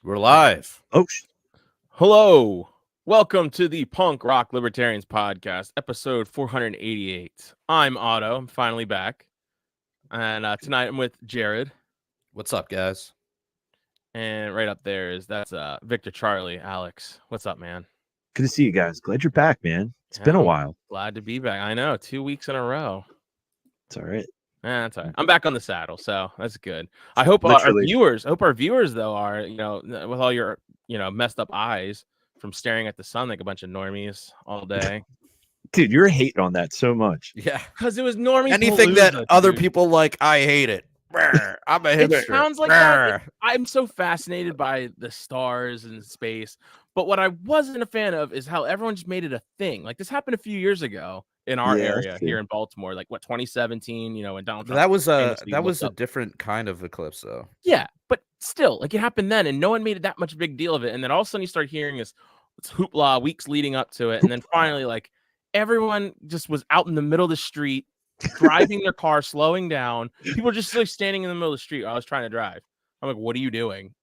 We're live. Oh, Hello. Welcome to the Punk Rock Libertarians Podcast, episode 488. I'm Otto. I'm finally back. And tonight I'm with Jared. What's up, guys? And right up there that's Victor Charlie. Alex, what's up, man? good to see you guys. Glad you're back, man. It's been a while. Glad to be back. I know, 2 weeks in a row. It's all right. That's all right. I'm back on the saddle, so that's good. I hope our viewers, though, are, with all your, messed up eyes from staring at the sun like a bunch of normies all day. Dude, you're hating on that so much. Yeah. Because it was normie. Anything that other people like, I hate it. I'm a hipster. It sounds like that. I'm so fascinated by the stars and space. But what I wasn't a fan of is how everyone just made it a thing. Like, this happened a few years ago in our area here in Baltimore, like 2017, when Donald Trump. That was a different kind of eclipse, though. Yeah, but still, like, it happened then, and no one made it that much big deal of it. And then all of a sudden you start hearing this hoopla weeks leading up to it, and then finally, like, everyone just was out in the middle of the street, driving their car, slowing down. People were just like standing in the middle of the street. I was trying to drive. I'm like, what are you doing?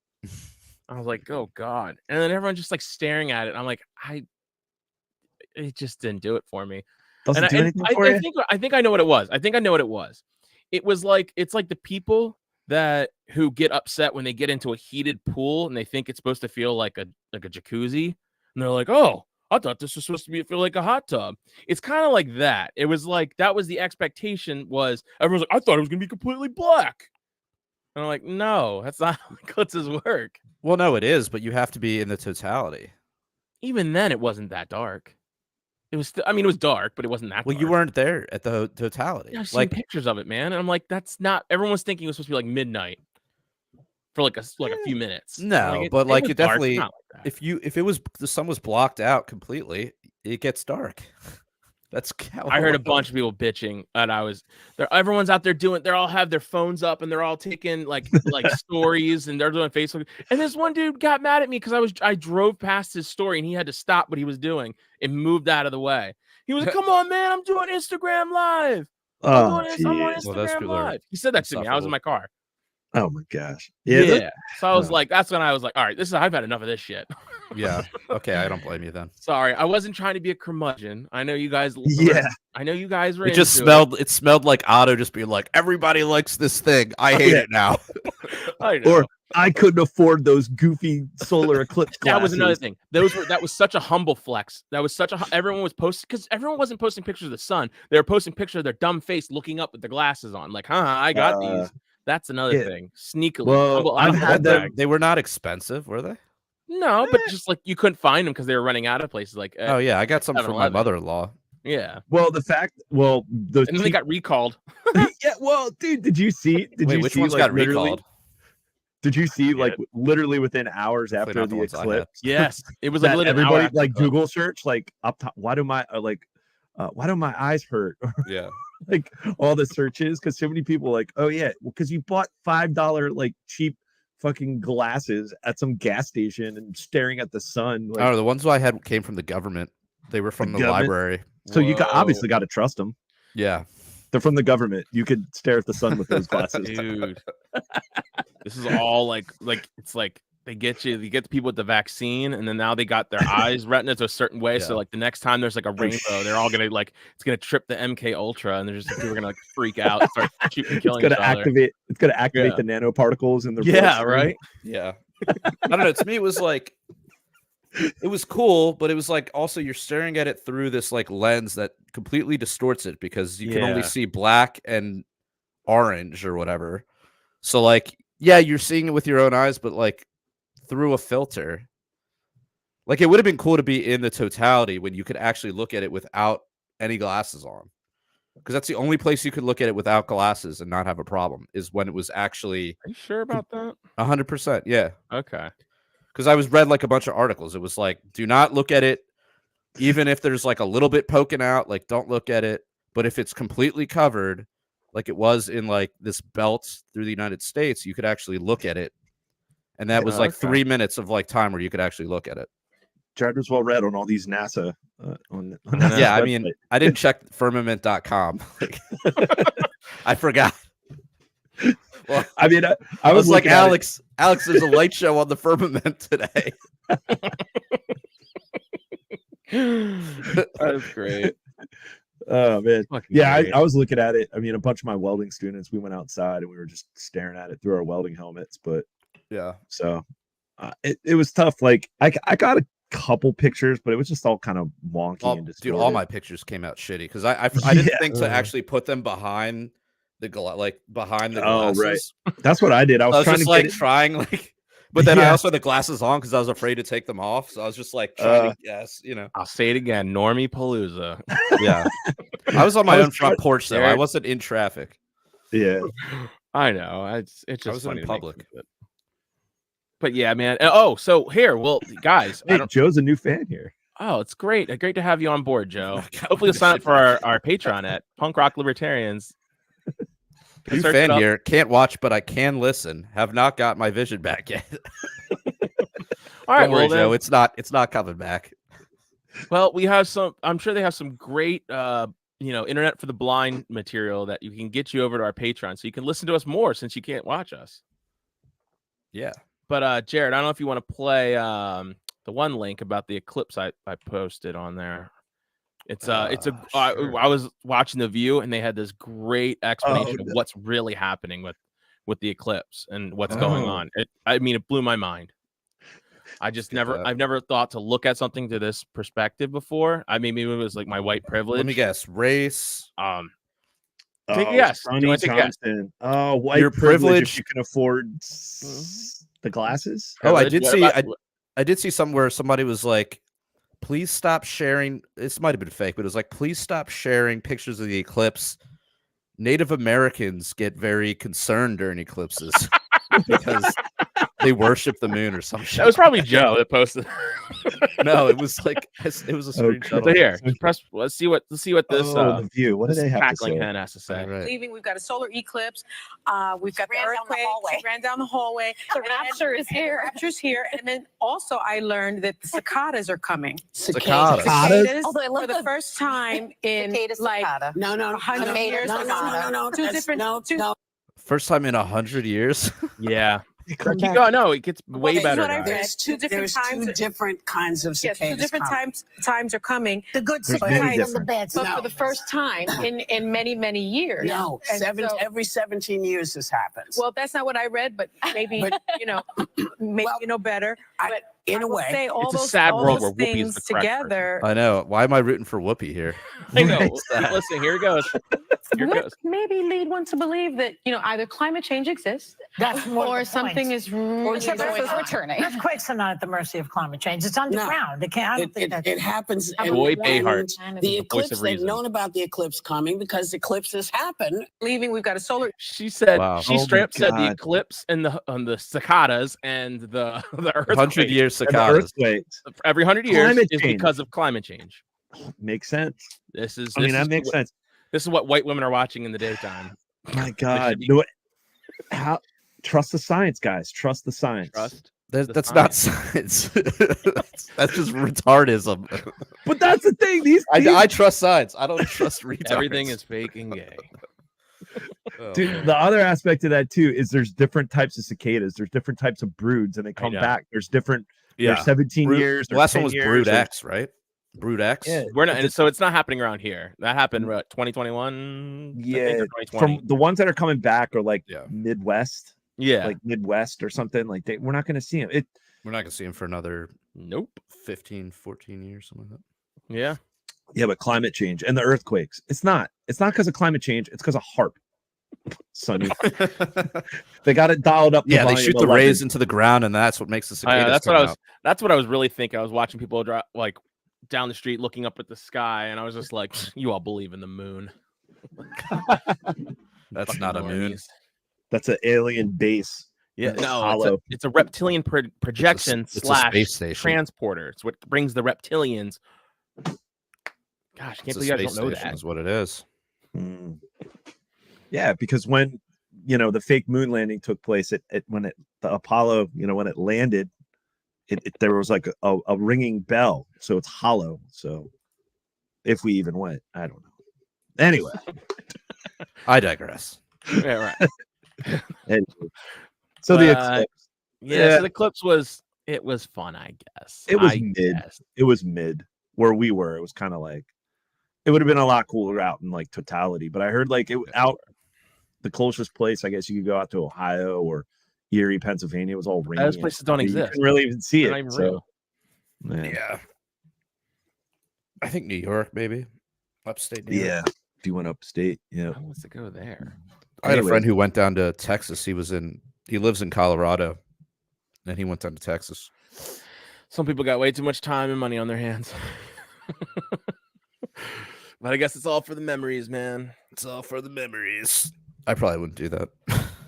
I was like, oh God. And then everyone just like staring at it. I'm like, it just didn't do it for me. Doesn't do anything for you? I think I know what it was. It was like, it's like the people who get upset when they get into a heated pool and they think it's supposed to feel like a jacuzzi. And they're like, oh, I thought this was supposed to feel like a hot tub. It's kind of like that. It was like, that was the expectation, was everyone's like, I thought it was going to be completely black. And I'm like, no, that's not how eclipses work. Well, no, it is, but you have to be in the totality. Even then, it wasn't that dark. It was, it was dark, but it wasn't that dark. Well, you weren't there at the totality. Yeah, I've seen pictures of it, man. And I'm like, that's not, everyone was thinking it was supposed to be like midnight for like a few minutes. No, but like it definitely, if the sun was blocked out completely, it gets dark. That's how I heard a bunch of people bitching, and everyone's out there they all have their phones up and they're all taking like stories, and they're doing Facebook. And this one dude got mad at me because I drove past his story and he had to stop what he was doing and moved out of the way. He was like, "Come on, man, I'm doing Instagram Live. I'm on Instagram Live." He said that to me. I was in my car. Oh my gosh. Yeah. So I was like, that's when I was like, all right, I've had enough of this shit. Yeah. Okay. I don't blame you then. Sorry. I wasn't trying to be a curmudgeon. I know you guys. Yeah. I know you guys were. It smelled like Otto just being like, everybody likes this thing. I hate it now. I know. Or I couldn't afford those goofy solar eclipse glasses. That was another thing. That was such a humble flex. Everyone was posting, because everyone wasn't posting pictures of the sun. They were posting pictures of their dumb face looking up with their glasses on. Like, I got these. That's another thing. Sneakily. Well, I've had them. They were not expensive, were they? No, but just like you couldn't find them because they were running out of places. Like, oh yeah, I got some from my mother-in-law. Yeah. Well, those and then they got recalled. Yeah. Well, dude, did you see? Which ones got recalled? Did you see literally within hours after the eclipse? Yes, it was like everybody like Google search like up top. Why do my eyes hurt? Yeah. Like all the searches, because so many people like, oh yeah, because you bought $5 like cheap fucking glasses at some gas station and staring at the sun. Like, I don't know, the ones I had came from the government. They were from the library. So you obviously got to trust them. Yeah, they're from the government. You could stare at the sun with those glasses. Dude. This is all like it's like you get the people with the vaccine, and then now they got their eyes retinas a certain way. Yeah. So like the next time there's like a rainbow, they're all gonna it's gonna trip the MK Ultra, and people are gonna like freak out, and start shooting, killing each other. It's gonna activate the nanoparticles in their bloodstream. Right. Yeah. I don't know. To me, it was like, it was cool, but it was like also you're staring at it through this like lens that completely distorts it because you can only see black and orange or whatever. So like, yeah, you're seeing it with your own eyes, but like through a filter. Like it would have been cool to be in the totality when you could actually look at it without any glasses on, because that's the only place you could look at it without glasses and not have a problem, is when it was actually. Are you sure about that? 100%. Yeah. Okay. Because I read like a bunch of articles. It was like, do not look at it, even if there's like a little bit poking out. Like, don't look at it. But if it's completely covered, like it was in like this belt through the United States, you could actually look at it. And that was like 3 minutes of like time where you could actually look at it. Jared was well read on all these NASA. On yeah, I mean, I didn't check firmament.com. I forgot. Well, I mean, I was like, Alex, there's a light show on the firmament today. That's great. Oh man, Fucking yeah, great. I was looking at it. I mean, a bunch of my welding students, we went outside and we were just staring at it through our welding helmets. But yeah, so it was tough. Like I got a couple pictures, but it was just all kind of wonky and distorted. Dude, all my pictures came out shitty because I didn't think to actually put them behind the behind the glasses. Right. That's what I did. I was trying just to like trying like. But then I also had the glasses on because I was afraid to take them off. So I was just like trying to guess, I'll say it again, Normie Palooza. Yeah. I was on my own front porch though. I wasn't in traffic. Yeah. I know. It's just I was funny in public. But yeah, man. Oh, so here, well, guys. Hey, Joe's a new fan here. Oh, it's great. Great to have you on board, Joe. Hopefully you'll sign up for our Patreon at Punk Rock Libertarians. New fan here. Can't watch, but I can listen. Have not got my vision back yet. All right, Don't worry, well, Joe. It's not coming back. Well, we have some. I'm sure they have some great, internet for the blind material that you can get you over to our Patreon, so you can listen to us more since you can't watch us. Yeah. But Jared, I don't know if you want to play the one link about the eclipse I posted on there. I was watching The View and they had this great explanation of what's really happening with the eclipse and what's going on. It blew my mind. I've never thought to look at something to this perspective before. I mean, maybe it was like my white privilege. Let me guess. Race. Take a guess. Sonny Johnson. Oh, white privilege. If you can afford the glasses. Oh, I did see something where somebody was like, please stop sharing. This might have been fake, but it was like, please stop sharing pictures of the eclipse. Native Americans get very concerned during eclipses because they worship the moon or some shit. That was probably Joe that posted. No, it was like a screenshot. So here, press. Let's see what this. The View. What do they have to say? Hen has to say. Right. Leaving, we've got a solar eclipse. We've got the earthquake. She ran down the hallway. The rapture is here. The rapture's here. And then also, I learned that the cicadas are coming. Cicadas. Although I love for the first time in like No. 100 years. No. Two different. First time in 100 years. Yeah. No, it gets way better. There's two different kinds of cicadas. Yes, two different times are coming. The good cicadas and the bad But for the first time in many years. No, every 17 years this happens. Well, that's not what I read, but maybe maybe you know better. But in a way, say all it's a those, sad all world those where Whoopi is things the correct together. I know. Why am I rooting for Whoopi here? I know. Listen, here it goes. Maybe lead one to believe that either climate change exists, or something is returning. Earthquakes are not at the mercy of climate change. It's underground. It can't. It happens. Boy Behart, the eclipse. They've known about the eclipse coming because eclipses happen. Leaving, we've got a solar. She said. Wow. She straight up said the eclipse and the cicadas and the earthquake. 100-year cicadas. Every 100 years is because of climate change. Makes sense. That makes sense. This is what white women are watching in the daytime. My God. How trust the science, guys. Trust the science. That's not science. that's just retardism. But that's the thing. I trust science. I don't trust retards. Everything is fake and gay. Dude, the other aspect of that too is there's different types of cicadas. There's different types of broods, and they come back. There's different. Yeah. There's 17 years. The last one was Brood X, right? Brood X. Yeah. We're not, and so it's not happening around here. That happened 2021. Yeah, from the ones that are coming back are like Midwest. Yeah, like Midwest or something. Like we're not going to see them. We're not going to see them for another 15, 14 years, something like that. Yeah. Yeah, but climate change and the earthquakes. It's not because of climate change. It's because of HARP. Sonny. They got it dialed up. Yeah, they shoot the rays into the ground, and that's what makes the cicadas. That's what I was really thinking. I was watching people like down the street looking up at the sky, and I was just like, you all believe in the moon. That's not a moon. That's an alien base. Yeah, no, it's a reptilian projection / transporter. It's what brings the reptilians. Gosh, I can't believe you guys don't know that. Is what it is. Yeah, because when the fake moon landing took place, the Apollo, when it landed, there was like a ringing bell, so it's hollow. So if we even went, I don't know. Anyway, I digress. Yeah, right. And so the eclipse. Yeah, so the eclipse was fun, I guess. It was mid. It was mid where we were. It was kind of like it would have been a lot cooler out in like totality. But I heard like it out the closest place, I guess you could go out to Ohio or Erie, Pennsylvania. It was all rainy. Those places don't exist. You couldn't really even see They're it. not even So, real. Yeah. I think New York, maybe. Upstate New York. Yeah. If you went upstate, yeah. Who wants to go there? I had a friend who went down to Texas. He lives in Colorado, and he went down to Texas. Some people got way too much time and money on their hands. But I guess it's all for the memories, man. It's all for the memories. I probably wouldn't do that.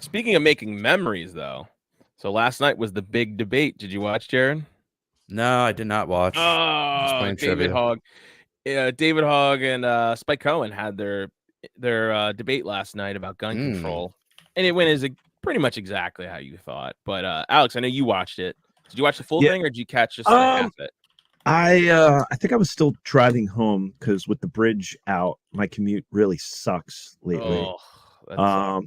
Speaking of making memories, though, so last night was the big debate. Did you watch, Jared? No, I did not watch. Oh, David Hogg. David Hogg and Spike Cohen had their debate last night about gun control, and it went pretty much exactly how you thought. But Alex, I know you watched it. Did you watch the full thing, or did you catch just half of it? I think I was still driving home because with the bridge out, my commute really sucks lately.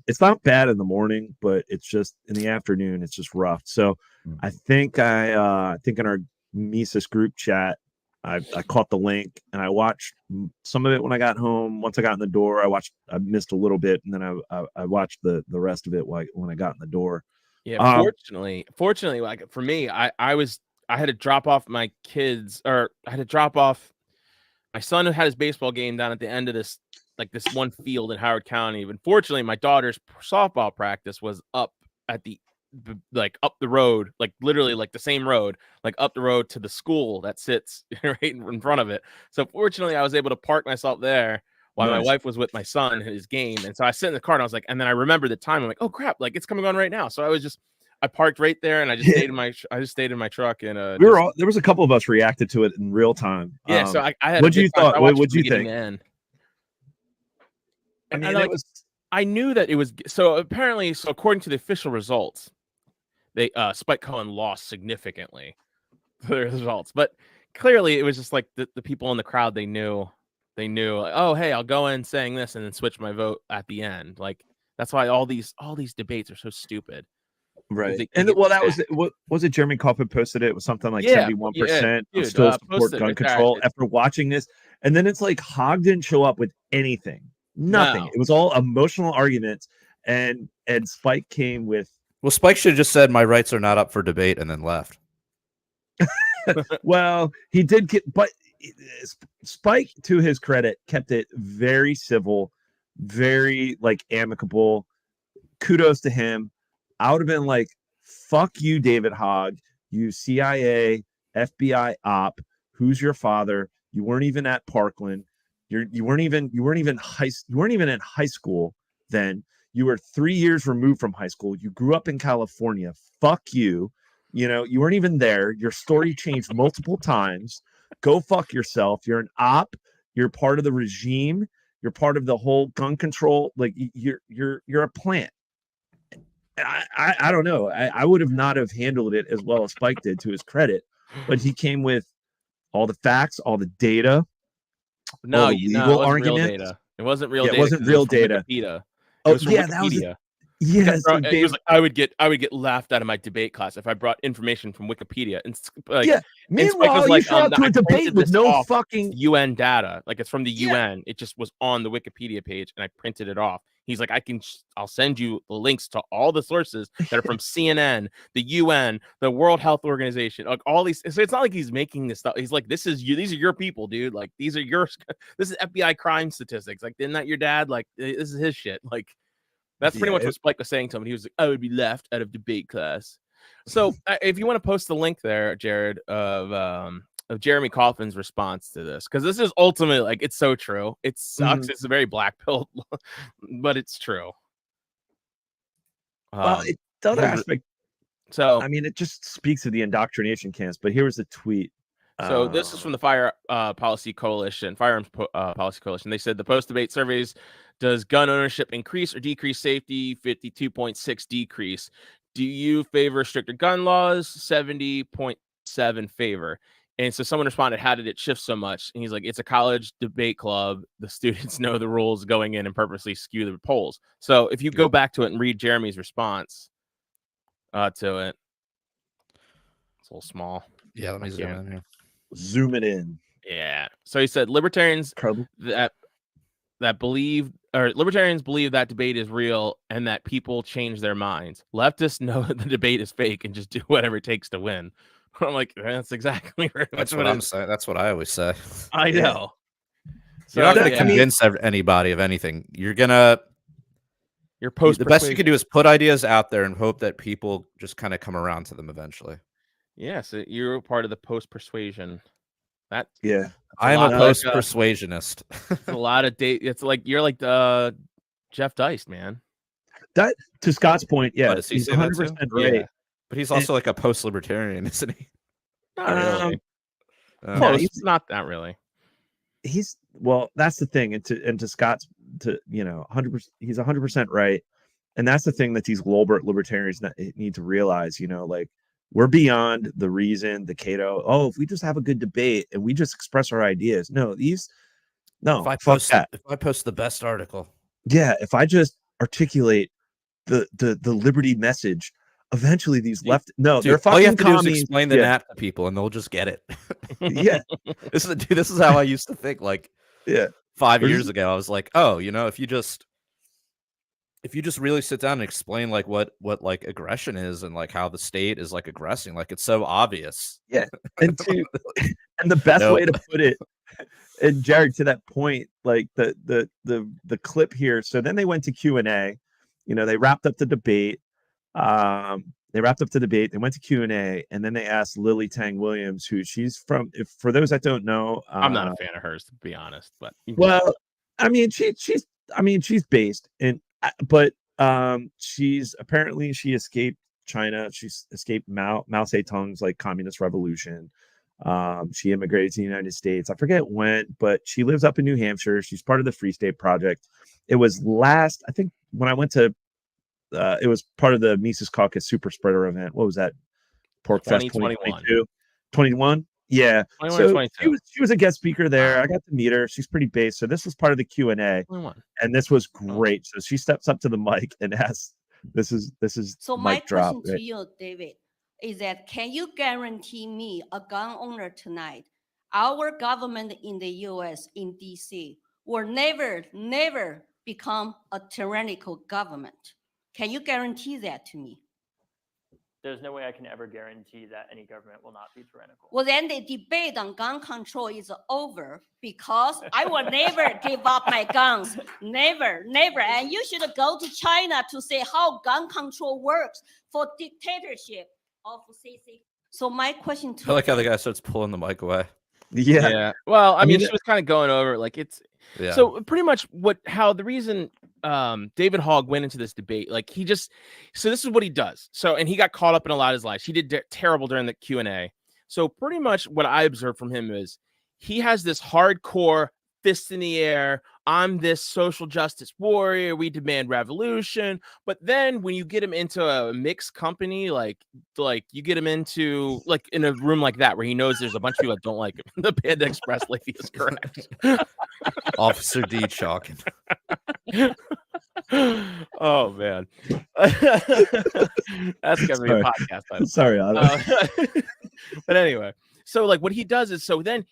It's not bad in the morning, but it's just in the afternoon, it's just rough. So I think in our Mises group chat, I caught the link and I watched some of it when I got home. Once I got in the door, I missed a little bit, and then I watched the rest of it when I got in the door. Yeah, fortunately, like for me, I had to drop off my kids, or I had to drop off my son who had his baseball game down at the end of this one field in Howard County. But fortunately, my daughter's softball practice was up at up the road, like literally like the same road, like up the road to the school that sits right in front of it. So fortunately, I was able to park myself there while my wife was with my son at his game. And so I sit in the car and I was like, and then I remembered the time. I'm like, oh crap, like it's coming on right now. So I parked right there and I just stayed in my truck. And there was a couple of us reacted to it in real time. Yeah. So I had. What'd you thought? What'd you think? I knew that it was so apparently. So according to the official results, Spike Cohen lost significantly for the results, but clearly it was just like the people in the crowd. They knew like, oh, hey, I'll go in saying this and then switch my vote at the end. Like that's why all these debates are so stupid. Right. Was it Jeremy Coffin posted it? It was something like 71% still support gun control after watching this. And then it's like Hogg didn't show up with anything. Nothing. No. It was all emotional arguments. And Spike came with. Well, Spike should have just said my rights are not up for debate and then left. Well, he did but Spike, to his credit, kept it very civil, very like amicable. Kudos to him. I would have been like, fuck you, David Hogg, you CIA, FBI op. Who's your father? You weren't even at Parkland. You weren't even in high school then. You were 3 years removed from high school. You grew up in California. Fuck you. You know, you weren't even there. Your story changed multiple times. Go fuck yourself. You're an op. You're part of the regime. You're part of the whole gun control. Like you're a plant. I don't know. I would have not have handled it as well as Spike did, to his credit, but he came with all the facts, all the data. No, legal arguments. It wasn't real data. It wasn't real data. Oh, yeah, that was. Yes, it was like, I would get laughed out of my debate class if I brought information from Wikipedia. And like, meanwhile, you showed up to a debate with no fucking UN data. Like it's from the UN. It just was on the Wikipedia page, and I printed it off. He's like, I'll send you the links to all the sources that are from CNN, the UN, the World Health Organization, like all these. So it's not like he's making this stuff. He's like, these are your people, dude. Like this is FBI crime statistics. Like, isn't that your dad? Like, this is his shit. Like, that's pretty much what Spike was saying to him. He was like, I would be left out of debate class. So if you want to post the link there, Jared, of Jeremy Coffin's response to this, because this is ultimately like, it's so true. It sucks. It's a very black pill, but it's true. Well, the other aspect. So I mean, it just speaks to the indoctrination camps. But here was the tweet. So this is from the Firearms Policy Coalition. They said the post-debate surveys, does gun ownership increase or decrease safety? 52.6 decrease. Do you favor stricter gun laws? 70.7 favor. And so someone responded, how did it shift so much? And he's like, it's a college debate club. The students know the rules going in and purposely skew the polls. So if you go back to it and read Jeremy's response to it, it's a little small. Yeah, let me zoom in here. Zoom it in. Yeah. So he said libertarians believe that debate is real and that people change their minds. Leftists know that the debate is fake and just do whatever it takes to win. I'm like, that's exactly right. That's what I'm saying. That's what I always say. I know. So you're not going to convince anybody of anything. You're the best you can do is put ideas out there and hope that people just kind of come around to them eventually. Yeah, so you're part of the post-persuasion. I am a post-persuasionist. It's a lot of It's like you're like Jeff Deist, man. That to Scott's point, he's 100% right. Yeah. But he's also like a post-libertarian, isn't he? Not really. He's not that really. That's the thing, and to Scott's 100%. He's 100% right, and that's the thing that these libertarians need to realize. Like, we're beyond the reason, the Cato. Oh, if we just have a good debate and we just express our ideas. If I post the best article. Yeah, if I just articulate the liberty message, eventually these they're fucking all you have to commies. do is explain the NAP to people and they'll just get it. Yeah. This is how I used to think, like 5 years ago. I was like, oh, if you just really sit down and explain like what like aggression is and like how the state is like aggressing, like it's so obvious. Yeah. And the best way to put it, and Jared, to that point, like the clip here. So then they went to Q&A. They wrapped up the debate. They went to Q&A, and then they asked Lily Tang Williams, who she's from. For those that don't know, I'm not a fan of hers, to be honest. But she's based in, but she's apparently she escaped China. She's escaped Mao Zedong's like communist revolution. She immigrated to the United States. I forget when, but she lives up in New Hampshire. She's part of the Free State Project. It was I think when I went to, it was part of the Mises Caucus Super Spreader event. What was that? Pork Fest 2022? 21? Yeah. 21, so she was a guest speaker there. I got to meet her. She's pretty based. So this was part of the Q&A. And this was great. So she steps up to the mic and asks, this is so mic my drop, question to you, David, is that can you guarantee me, a gun owner tonight, our government in the US, in DC, will never become a tyrannical government? Can you guarantee that to me? There's no way I can ever guarantee that any government will not be tyrannical. Well, then the debate on gun control is over, because I will never give up my guns. Never. And you should go to China to see how gun control works for dictatorship of CC. So my question to I like how the guy starts pulling the mic away. Yeah. Well, I mean, she was kind of going over like it's. Yeah. So pretty much the reason David Hogg went into this debate, like so this is what he does. So, and he got caught up in a lot of his lies. He did terrible during the Q&A. So pretty much what I observed from him is he has this hardcore fist in the air. I'm this social justice warrior. We demand revolution. But then when you get him into a mixed company, like you get him into like in a room like that where he knows there's a bunch of people that don't like him. The Panda Express lady is correct. Officer D chalking. Oh man, that's gonna be a podcast title. Sorry, but anyway, so like what he does is then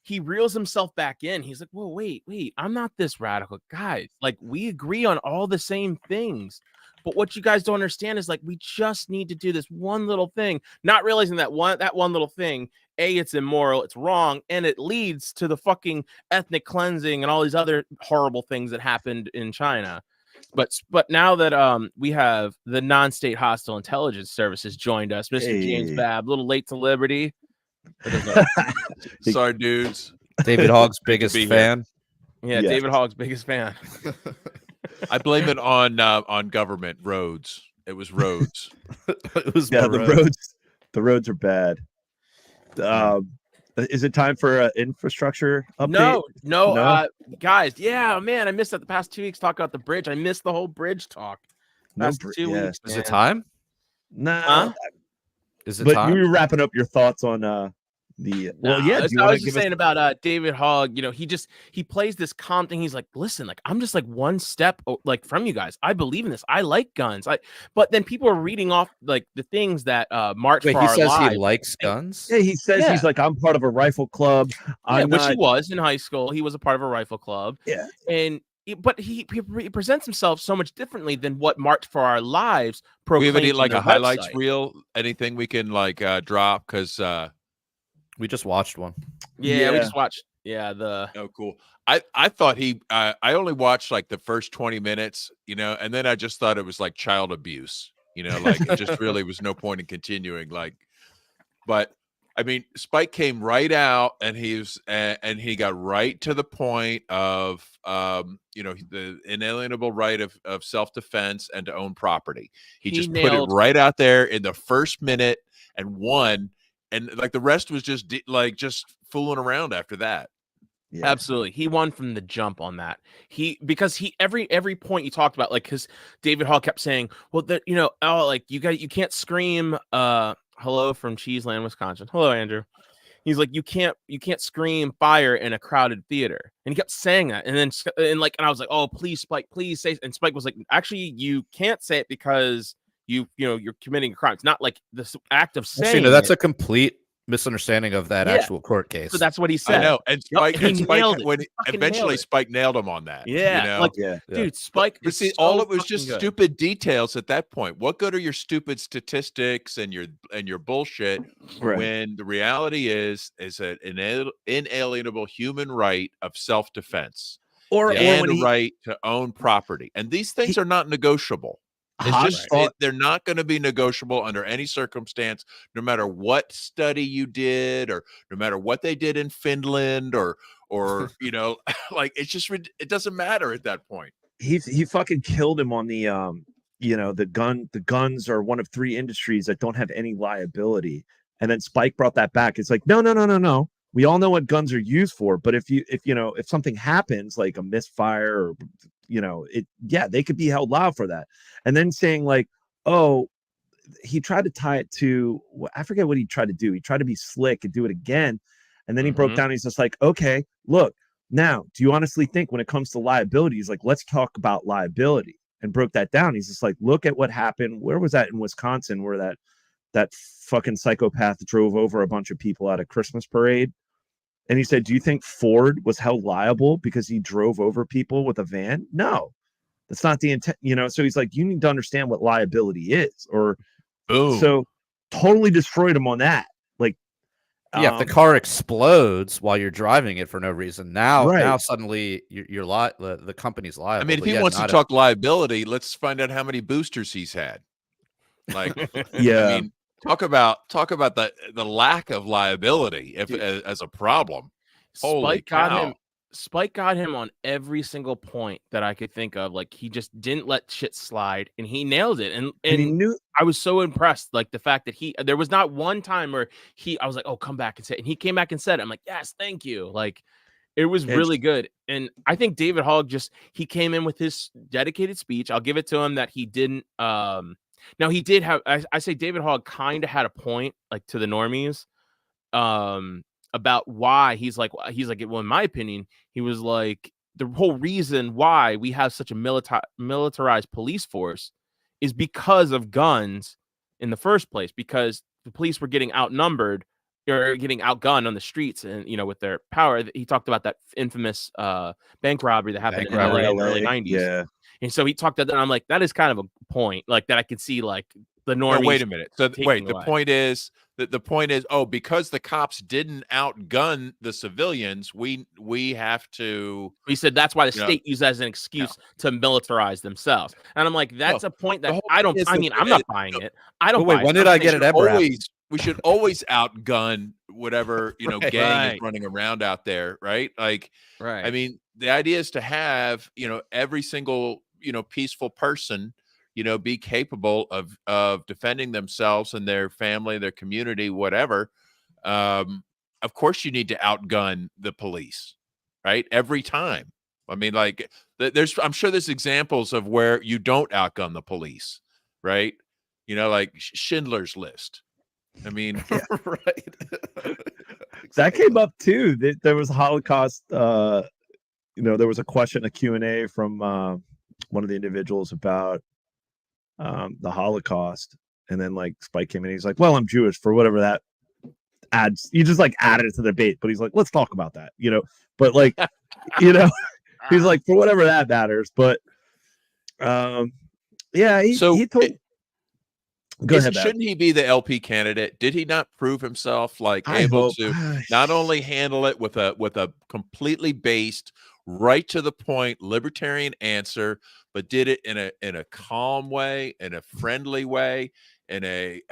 he reels himself back in. He's like, whoa, wait, I'm not this radical, guys. Like, we agree on all the same things. But what you guys don't understand is like we just need to do this one little thing, not realizing that one little thing, it's immoral, it's wrong, and it leads to the fucking ethnic cleansing and all these other horrible things that happened in China. But now that we have the non-state hostile intelligence services joined us, Mr. James Babb, a little late to Liberty. Sorry, dudes. David Hogg's biggest fan. Yeah, yes. David Hogg's biggest fan. I blame it on government roads. It was roads. It was the roads are bad. Is it time for an infrastructure update? No. Guys, yeah, man, I missed that the past 2 weeks talking about the bridge. I missed the whole bridge talk. Past 2 weeks. Is it time? Nah. Is it but time? you were wrapping up your thoughts on Well, yeah. I was just saying about David Hogg. You know, he plays this calm thing. He's like, listen, like I'm just like one step like from you guys. I believe in this. I like guns. But then people are reading off like the things that March for Our says Lives. he likes guns. Yeah, he says he's like, I'm part of a rifle club. Which he was in high school. He was a part of a rifle club. Yeah, but he presents himself so much differently than what March for Our Lives proclaims. We have any like a highlights website. reel? Anything we can like drop? Because we just watched one. Yeah, we just watched. Yeah, oh, cool. I thought I only watched like the first 20 minutes, you know, and then I just thought it was like child abuse, you know, like it just really was no point in continuing. Like, but I mean, Spike came right out and he got right to the point of, you know, the inalienable right of self-defense and to own property. He just put it right out there in the first minute and won. And like the rest was just fooling around after that. Yeah. Absolutely. He won from the jump on that. Because every point you talked about, like, because David Hall kept saying, well, that, you know, like you can't scream, hello from Cheeseland, Wisconsin. Hello, Andrew. He's like, you can't scream fire in a crowded theater. And he kept saying that. And I was like, oh, please, Spike, please say. And Spike was like, actually, you can't say it because you're committing a crime. It's not like this act of saying. That's a complete misunderstanding of that actual court case. So that's what he said. I know. And Spike, eventually Spike nailed him on that. Yeah. You know? Dude, Spike. But see, all it was just stupid details at that point. What good are your stupid statistics and your bullshit when the reality is an inalienable human right of self-defense and a right to own property. And these things are not negotiable. It's just they're not going to be negotiable under any circumstance, no matter what study you did or no matter what they did in Finland or you know, like it doesn't matter at that point. He fucking killed him on the you know, the guns are one of 3 industries that don't have any liability. And then Spike brought that back. It's like, no. We all know what guns are used for, but if something happens like a misfire or you know, they could be held liable for that. And then saying like, oh, he tried to tie it to, I forget what he tried to do. He tried to be slick and do it again. And then he broke down. He's just like, okay, look, now, do you honestly think when it comes to liability, he's like, let's talk about liability, and broke that down. He's just like, look at what happened. Where was that in Wisconsin where that fucking psychopath drove over a bunch of people at a Christmas parade? And he said, do you think Ford was held liable because he drove over people with a van? No, that's not the intent, you know? So he's like, you need to understand what liability is, so totally destroyed him on that. Like, if the car explodes while you're driving it for no reason, now suddenly the company's liable. I mean, if he wants to talk liability, let's find out how many boosters he's had. Like, I mean, talk about the lack of liability as a problem. Holy cow. Spike got him on every single point that I could think of. Like, he just didn't let shit slide, and he nailed it. And he knew. I was so impressed, like the fact that there was not one time where I was like, oh, come back and say it. And he came back and said it. I'm like, yes, thank you. Like, it was really good. And I think David Hogg he came in with his dedicated speech. I'll give it to him that he didn't. Now he did have. I say David Hogg kind of had a point, like to the normies, about why he's like, well, in my opinion, he was like, the whole reason why we have such a militarized police force is because of guns in the first place, because the police were getting outnumbered or getting outgunned on the streets, and you know, with their power. He talked about that infamous bank robbery that happened in LA in the early 90s. Yeah. And so he talked about that, and I'm like, that is kind of a point, like that I could see, like the normies. No, wait a minute. So the point is because the cops didn't outgun the civilians, we have to. He said that's why the state used that as an excuse to militarize themselves, and I'm like, that's a point that I don't. I mean, I'm not buying it. I don't. Wait, when did I get it ever? We should always outgun whatever, you know, gang is running around out there, right? Like, I mean, the idea is to have, you know, every single, you know, peaceful person, you know, be capable of defending themselves and their family, their community, whatever. Of course, you need to outgun the police, right? Every time. I mean, like, I'm sure there's examples of where you don't outgun the police, right? You know, like Schindler's List. I mean, That came up too. There was Holocaust. There was a question, a Q&A from one of the individuals about the Holocaust, and then like Spike came in. He's like, "Well, I'm Jewish," for whatever that adds. He just like added it to the debate, but he's like, "Let's talk about that," But like, he's like, for whatever that matters. But yeah, he told. Go ahead. Shouldn't he be the LP candidate? Did he not prove himself able to not only handle it with a completely based, right to the point libertarian answer, but did it in a calm way, in a friendly way, in a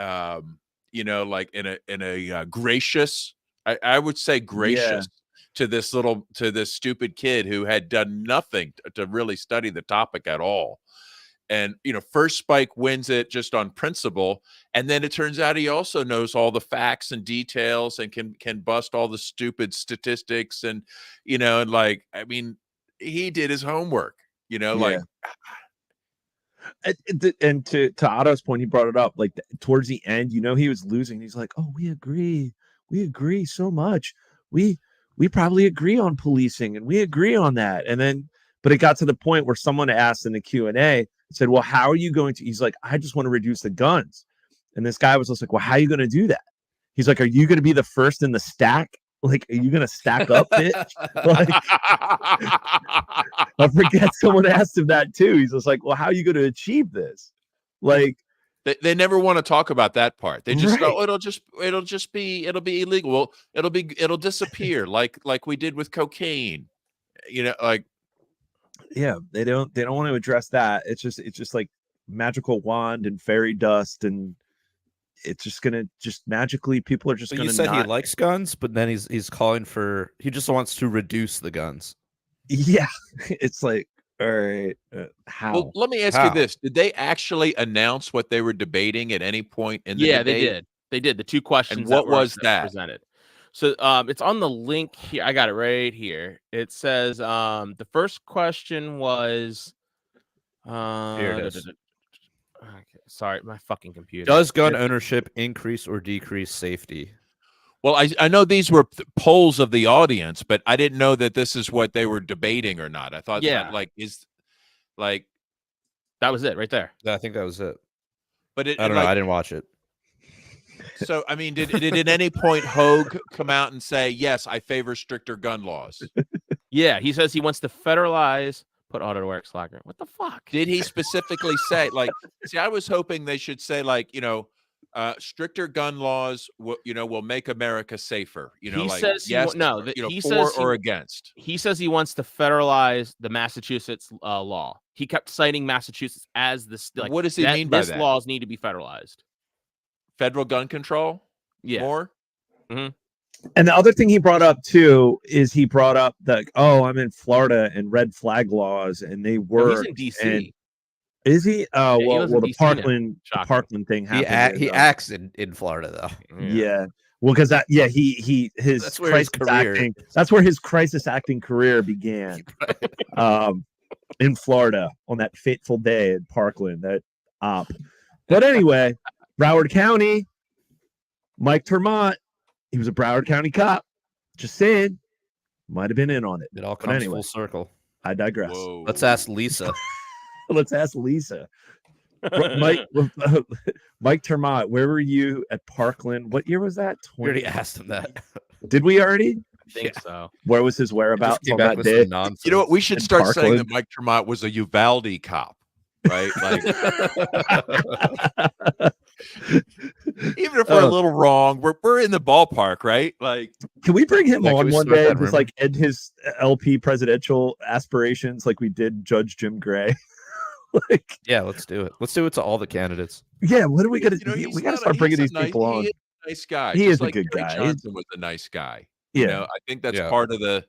in a gracious, I would say gracious to this stupid kid who had done nothing to really study the topic at all. And, first Spike wins it just on principle. And then it turns out he also knows all the facts and details and can bust all the stupid statistics. And, he did his homework, And to Otto's point, he brought it up like towards the end, he was losing. He's like, "Oh, we agree so much. We probably agree on policing and we agree on that." And then, but it got to the point where someone asked in the Q&A, said, "Well, how are you going to?" He's like, "I just want to reduce the guns." And this guy was just like, "Well, how are you going to do that?" He's like, "Are you going to be the first in the stack? Like, are you going to stack up, bitch?" Like, I forget someone asked him that too. He's just like, "Well, how are you going to achieve this?" Like, they never want to talk about that part. They just Right. go, it'll be illegal. Well, it'll disappear like we did with cocaine. Yeah, they don't want to address that. It's just like magical wand and fairy dust, and it's just gonna magically people are just But gonna. you said he likes guns, but then he's calling for, he just wants to reduce the guns. Yeah, it's like, all right, how? Well, let me ask you this: did they actually announce what they were debating at any point in the debate? they did. They did. The two questions. And what was that presented? So it's on the link here. I got it right here. It says the first question was Here it is. Okay, sorry, my fucking computer. Does gun ownership increase or decrease safety? Well, I know these were polls of the audience, but I didn't know that this is what they were debating or not. I thought, that was it right there. I think that was it. But I don't know. I didn't watch it. So, I mean, did at any point Hogue come out and say, "Yes, I favor stricter gun laws"? Yeah, he says he wants to federalize. Put auto to work Slacker. What the fuck? Did he specifically say see, I was hoping they should say stricter gun laws will make America safer. He says yes, he for says or against. He says he wants to federalize the Massachusetts law. He kept citing Massachusetts as what does he mean by that? These laws need to be federalized. Federal gun control? Yeah. More? Mm-hmm. And the other thing he brought up too is he brought up that, I'm in Florida and red flag laws, and they were. He's in DC. Is he? Oh, Yeah, well, the Parkland thing He happened. He acts in Florida though. Yeah. Well, because his That's where his career. acting. That's where his crisis acting career began. In Florida on that fateful day in Parkland, that op. But anyway, Broward County, Mike Termont, he was a Broward County cop. Just saying, might have been in on it. It all comes full circle. I digress. Whoa. Let's ask Lisa. Let's ask Lisa. Mike Termont, where were you at Parkland? What year was that? We already asked him that. Did we already? I think so. Where was his whereabouts on that with day? You know what? We should In start saying Parkland. that Mike Tremont was a Uvalde cop, right? Even if we're a little wrong, we're in the ballpark, right? Can we bring him Yeah, can on we one start day that and just rumor? end his LP presidential aspirations like we did Judge Jim Gray? Yeah, let's do it. Let's do it to all the candidates. Yeah, what are we gonna? We gotta start bringing these nice, people on. He is a nice guy. He just is a like good Gary guy. Johnson was a nice guy. Yeah, I think that's Yeah. part of the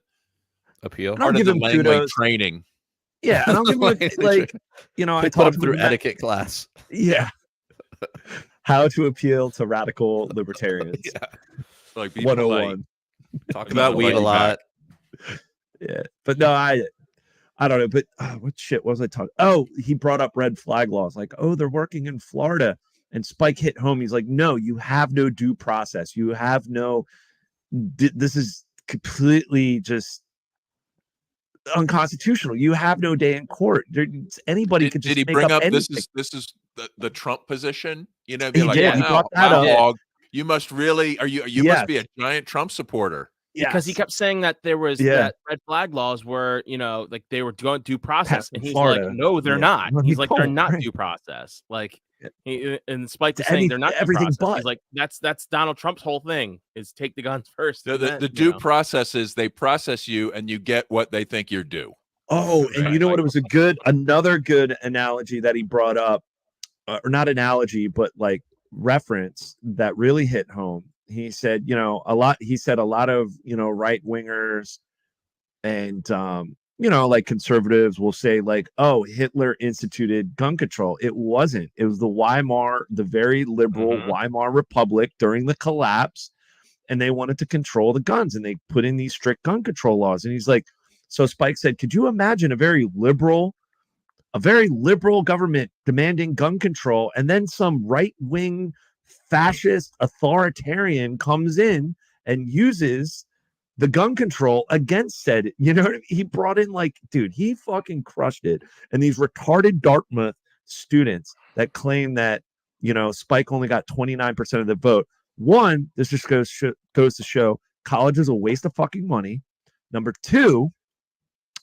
Appeal. And I'll part of give the him Langley kudos. training. Yeah, and I'll give him I Put taught him through that. etiquette class. Yeah, how to appeal to radical libertarians. Like be polite. 101. Talk about weed a lot. Yeah, but no, I don't know. But what was I talking? Oh, he brought up red flag laws. Like, they're working in Florida, and Spike hit home. He's like, no, you have no due process. You have no this is completely just unconstitutional. You have no day in court. Anybody could just did he make bring up anything. this is the Trump position? You know, He be like, did. He wow, brought that up. Hog, you must really you must be a giant Trump supporter. Because he kept saying that there was that red flag laws were, you know, like they were going due process, and he's Florida. like, no, they're not. Well, He's like, they're not right. due process. Like, and Spike is Any- saying they're not due everything process. but. He's like, that's Donald Trump's whole thing is take the guns first. The due process is they process you and you get what they think you're due. Oh, and you know what? It was another good analogy that he brought up, or not analogy, but like reference that really hit home. He said, you know, a lot of, you know, right wingers and, you know, like conservatives will say like, oh, Hitler instituted gun control. It wasn't. It was the very liberal Weimar Republic during the collapse. And they wanted to control the guns, and they put in these strict gun control laws. And he's like, so Spike said, could you imagine a very liberal government demanding gun control, and then some right-wing fascist authoritarian comes in and uses the gun control against said, you know what I mean? He brought in like, dude, he fucking crushed it. And these retarded Dartmouth students that claim that, you know, Spike only got 29% of the vote. One, this just goes to show college is a waste of fucking money. Number two,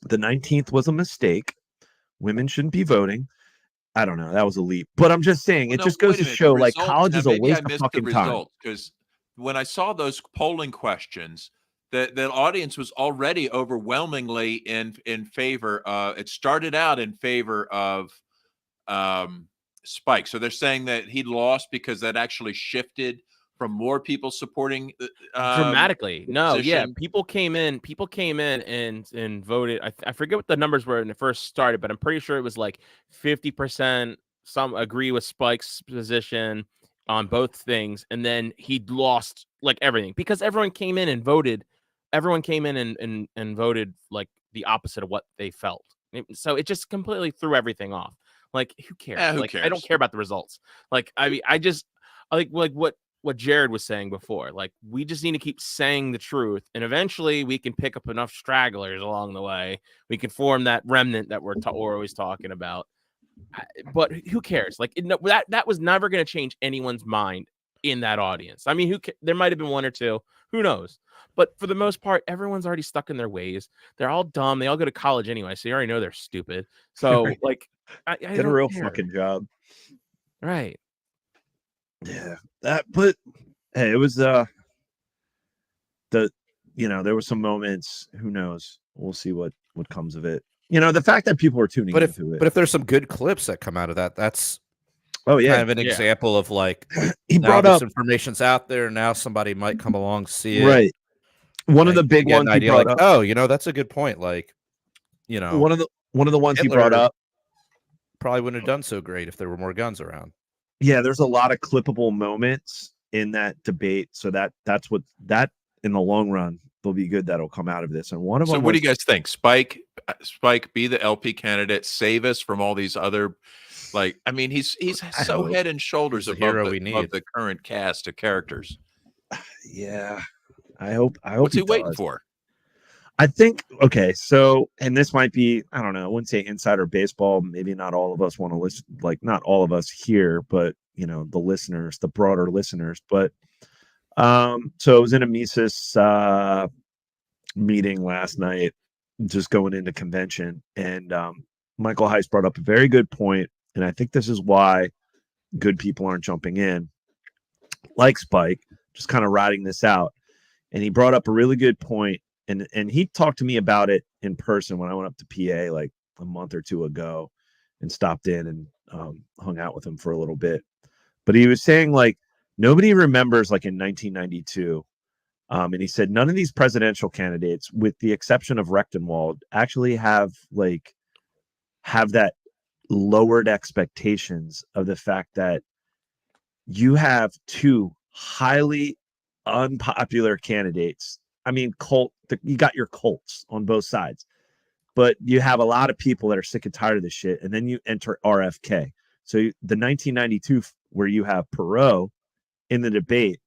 the 19th was a mistake. Women shouldn't be voting. I don't know. That was a leap. But I'm just saying, it just goes to show like college is a waste of fucking time. Because when I saw those polling questions, the audience was already overwhelmingly in favor. It started out in favor of Spike. So they're saying that he lost because that actually shifted from more people supporting dramatically. No, position. yeah, people came in and voted. I forget what the numbers were when it first started, but I'm pretty sure it was like 50%. Some agree with Spike's position on both things, and then he lost like everything because everyone came in and voted. Everyone came in and voted like the opposite of what they felt. So it just completely threw everything off. Like, who cares? Who cares? I don't care about the results. Like, I mean, I like what Jared was saying before. Like, we just need to keep saying the truth, and eventually we can pick up enough stragglers along the way. We can form that remnant that we're always talking about. But who cares? Like, that was never going to change anyone's mind in that audience. I mean, there might have been one or two. Who knows? But for the most part, everyone's already stuck in their ways. They're all dumb. They all go to college anyway, so you already know they're stupid. So, like, I get a real fucking job, right? Yeah, but hey, it was there were some moments. Who knows? We'll see what comes of it. You know, the fact that people are tuning into it. But if there's some good clips that come out of that, that's kind of an example of like he brought up information's out there. Now somebody might come along, see it. Right. One of the big ones he brought up. Oh, you know, that's a good point. Like, you know, one of the ones Hitler he brought up probably wouldn't have done so great if there were more guns around. Yeah, there's a lot of clippable moments in that debate. So that's what in the long run will be good. That'll come out of this. And one of them. So what do you guys think? Spike, be the LP candidate, save us from all these other. Like, I mean, he's so head and shoulders above the current cast of characters. Yeah, I hope. What's he waiting for? I think, okay, so, and this might be, I don't know, I wouldn't say insider baseball. Maybe not all of us want to listen, like not all of us here, but, you know, the listeners, the broader listeners. But so I was in a Mises meeting last night, just going into convention. And Michael Heiss brought up a very good point. And I think this is why good people aren't jumping in, like Spike, just kind of riding this out. And he brought up a really good point. And he talked to me about it in person when I went up to PA like a month or two ago and stopped in and hung out with him for a little bit. But he was saying like nobody remembers like in 1992. And he said none of these presidential candidates, with the exception of Rechtenwald, actually have that lowered expectations of the fact that you have two highly unpopular candidates. I mean, you got your cults on both sides, but you have a lot of people that are sick and tired of this shit. And then you enter RFK. So the 1992, where you have Perot in the debate,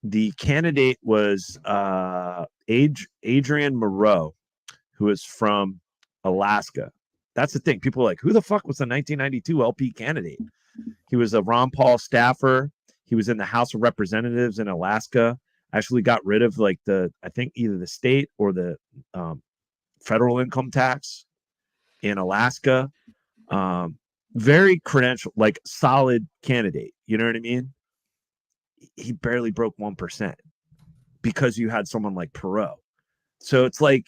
the candidate was Adrian Moreau, who is from Alaska. That's the thing. People are like, who the fuck was the 1992 LP candidate? He was a Ron Paul staffer. He was in the House of Representatives in Alaska. Actually got rid of like I think either the state or the federal income tax in Alaska. Very credentialed, like solid candidate. You know what I mean? He barely broke 1% because you had someone like Perot. So it's like,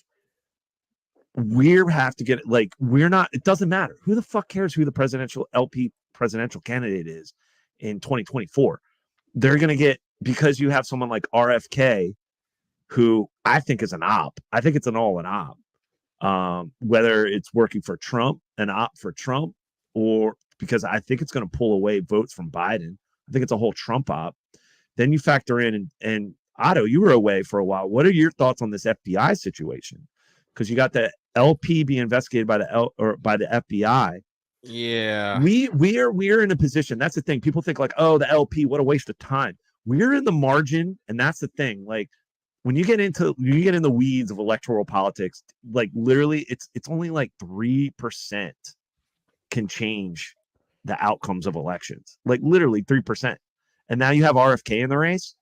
we're not, it doesn't matter. Who the fuck cares who the presidential candidate is in 2024? They're going to get, because you have someone like RFK, who I think is an op. I think it's an op. Whether it's working for Trump, an op for Trump, or because I think it's going to pull away votes from Biden. I think it's a whole Trump op. Then you factor in, and Otto, you were away for a while. What are your thoughts on this FBI situation? Because you got the LP being investigated by the FBI. Yeah, we're in a position. That's the thing. People think like, oh, the LP, what a waste of time. We're in the margin, and that's the thing. Like when you get in the weeds of electoral politics, like literally, it's only like 3% can change the outcomes of elections. Like literally 3%. And now you have RFK in the race.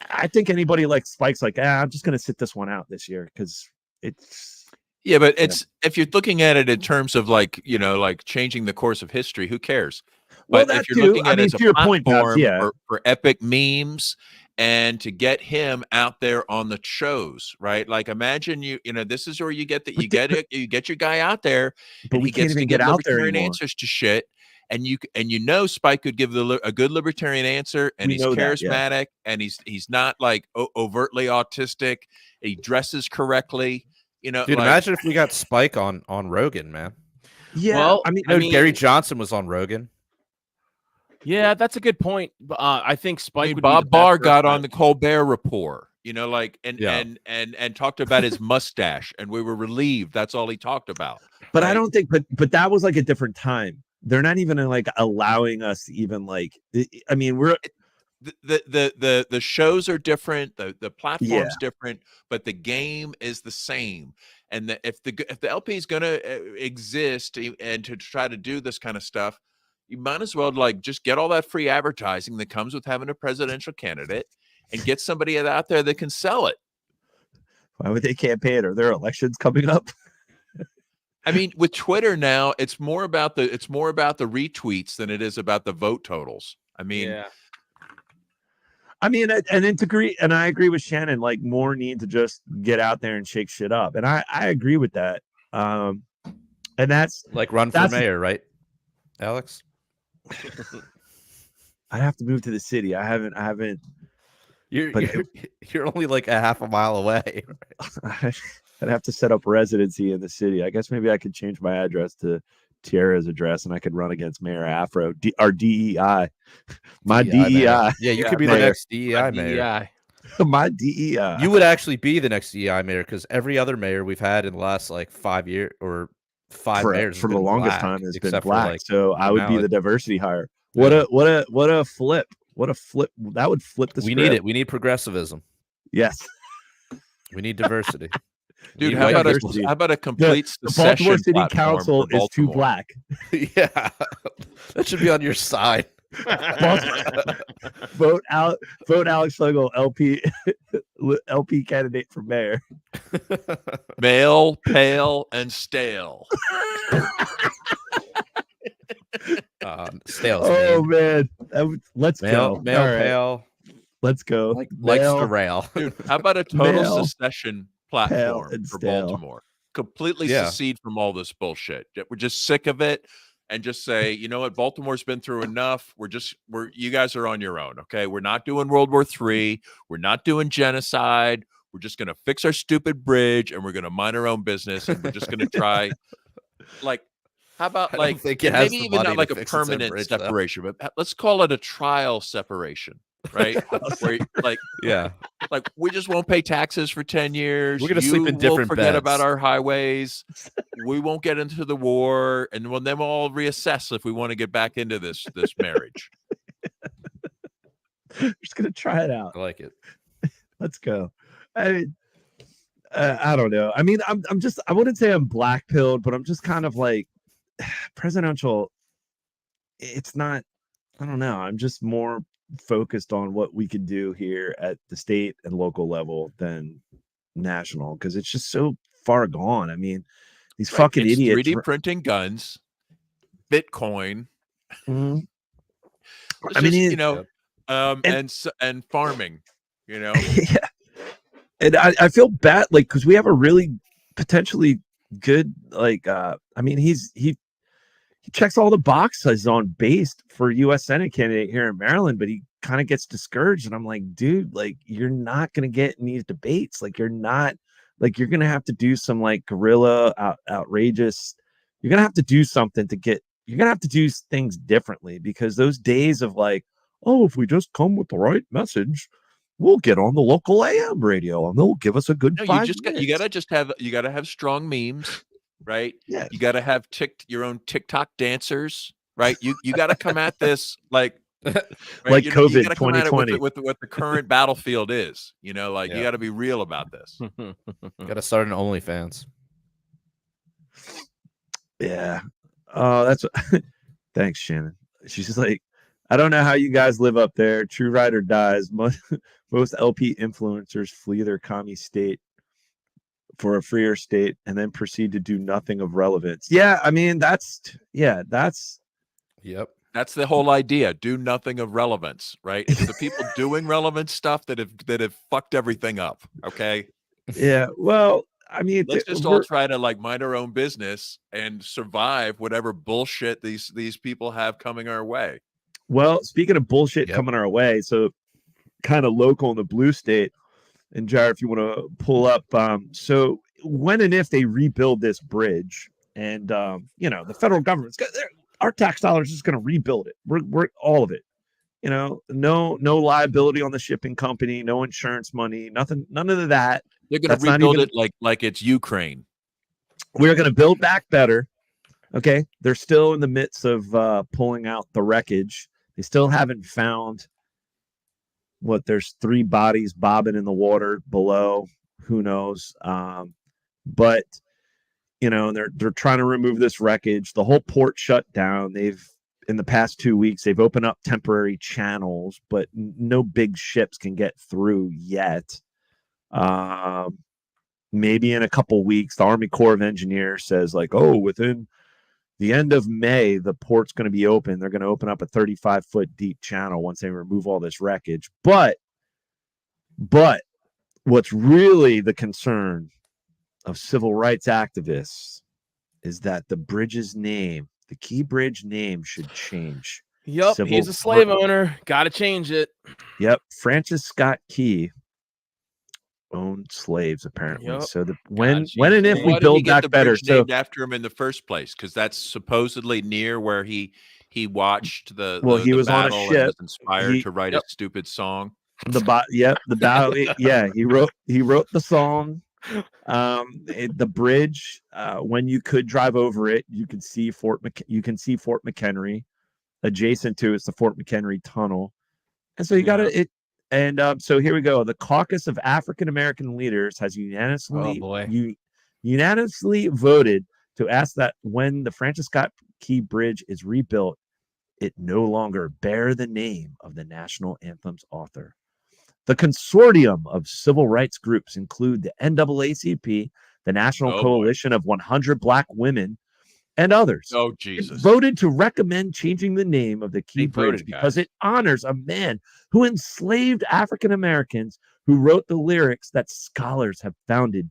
I think anybody like Spike's like, I'm just going to sit this one out this year because it's. Yeah, but if you're looking at it in terms of like, like changing the course of history, who cares? But if you're looking at it as a platform for epic memes and to get him out there on the shows, right? Like imagine this is where you get you get your guy out there, but we can't even get out there anymore. Answers to shit. And Spike could give a good libertarian answer, and he's charismatic, and he's not like overtly autistic. He dresses correctly, Dude, imagine if we got Spike on Rogan, man. Yeah, well, I mean, Gary Johnson was on Rogan. Yeah, that's a good point. I think Spike. Bob Barr got on the Colbert Report, and talked about his mustache, and we were relieved. That's all he talked about. But right? I don't think, but that was like a different time. They're not even like allowing us to even like. I mean, we're the shows are different, the platform's different, but the game is the same. And if the LP is going to exist and to try to do this kind of stuff, you might as well like just get all that free advertising that comes with having a presidential candidate and get somebody out there that can sell it. Why would they campaign? Are there elections coming up? I mean, with Twitter now, it's more about the retweets than it is about the vote totals. I mean, and I agree with Shannon. Like, more need to just get out there and shake shit up, and I agree with that. And that's like run for mayor, right, Alex? I have to move to the city. I haven't. You're only like a half a mile away. I'd have to set up residency in the city. I guess maybe I could change my address to Tierra's address, and I could run against Mayor Afro, our DEI. My DEI. Yeah, you could be the next DEI mayor. My DEI. You would actually be the next DEI mayor because every other mayor we've had in the last like 5 years or five mayors for the longest time has been black. Like, so I would be the diversity hire. What a flip. What a flip. That would flip the script. We need it. We need progressivism. Yes. We need diversity. Dude, how about a complete the Baltimore City Council is too black. Yeah, that should be on your side. Vote Alex Flagel, LP candidate for mayor. Male, pale, and stale. Stale. Oh man, let's go. Male, pale. Let's go. Likes to rail. Dude, how about a total secession platform for Baltimore? Completely secede from all this bullshit. We're just sick of it, and just say, you know what, Baltimore's been through enough. You guys are on your own. Okay, we're not doing World War III. We're not doing genocide. We're just gonna fix our stupid bridge, and we're gonna mind our own business, and we're just gonna try. Like, how about like maybe even not like a permanent bridge, separation, but let's call it a trial separation. Right? Where, like we just won't pay taxes for 10 years. We're gonna sleep in different forget beds. about our highways. We won't get into the war, and then we'll all reassess if we want to get back into this marriage. just gonna try it out. I like it. Let's go. I don't know. I mean, I'm just, I wouldn't say I'm black pilled, but I'm just kind of like presidential. It's not, I don't know. I'm just more focused on what we can do here at the state and local level than national, because it's just so far gone. I mean, these fucking it's idiots 3D printing guns, Bitcoin. Mhm. I mean, and farming, Yeah. And I feel bad, like, because we have a really potentially good, like, I mean, he checks all the boxes on base for U.S. Senate candidate here in Maryland, but he kind of gets discouraged. And I'm like, dude, like, you're not going to get in these debates. Like, you're not, like, you're going to have to do some like guerrilla outrageous. You're going to have to do something to get, you're going to have to do things differently, because those days of like, oh, if we just come with the right message, we'll get on the local AM radio and they'll give us a good 5 minutes. You gotta have strong memes, right? Yeah. You gotta have your own TikTok dancers, right? You gotta come at this like right? Like COVID you gotta come at it 2020 with what the current battlefield is. You Yeah. gotta be real about this. Gotta start an OnlyFans. Yeah. Oh, that's thanks, Shannon. She's just like, I don't know how you guys live up there. True ride or dies. Most LP influencers flee their commie state for a freer state and then proceed to do nothing of relevance. Yeah, I mean, that's Yep. That's the whole idea. Do nothing of relevance, right? It's the people doing relevant stuff that have fucked everything up. Okay. yeah. Well, I mean, Let's just all try to like mind our own business and survive whatever bullshit these people have coming our way. well, speaking of bullshit coming our way, so kind of local in the blue state, and Jared, if you want to pull up, so when and if they rebuild this bridge, and the federal government's our tax dollars is going to rebuild it. We're all of it. No liability on the shipping company, no insurance money, nothing, none of that. They're going to rebuild it like it's Ukraine. We're going to build back better. Okay, they're still in the midst of pulling out the wreckage. They still haven't found there's 3 bodies bobbing in the water below. Who knows? But they're trying to remove this wreckage. The whole port shut down. In the past 2 weeks, they've opened up temporary channels, but no big ships can get through yet. Maybe in a couple weeks, the Army Corps of Engineers says like, oh, within the end of May, the port's going to be open. They're going to open up a 35-foot deep channel once they remove all this wreckage. But what's really the concern of civil rights activists is that the bridge's name, the Key Bridge name, should change. Yep, he's a slave owner. Got to change it. Yep, Francis Scott Key owned slaves apparently. Yep. So when and if we build back better, so named after him in the first place, because that's supposedly near where he watched the he was on a battle ship. And was inspired to write a stupid song. The battle. Yeah, he wrote the song. The bridge. When you could drive over it, you can see Fort McHenry. Adjacent to it's the Fort McHenry Tunnel, and so you got it. And so here we go. The Caucus of African American Leaders has unanimously voted to ask that when the Francis Scott Key Bridge is rebuilt, it no longer bear the name of the national anthem's author. The consortium of civil rights groups include the NAACP, the National Coalition of 100 Black Women, and others. Oh, Jesus. Voted to recommend changing the name of the Key Bridge because it honors a man who enslaved African Americans, who wrote the lyrics that scholars have founded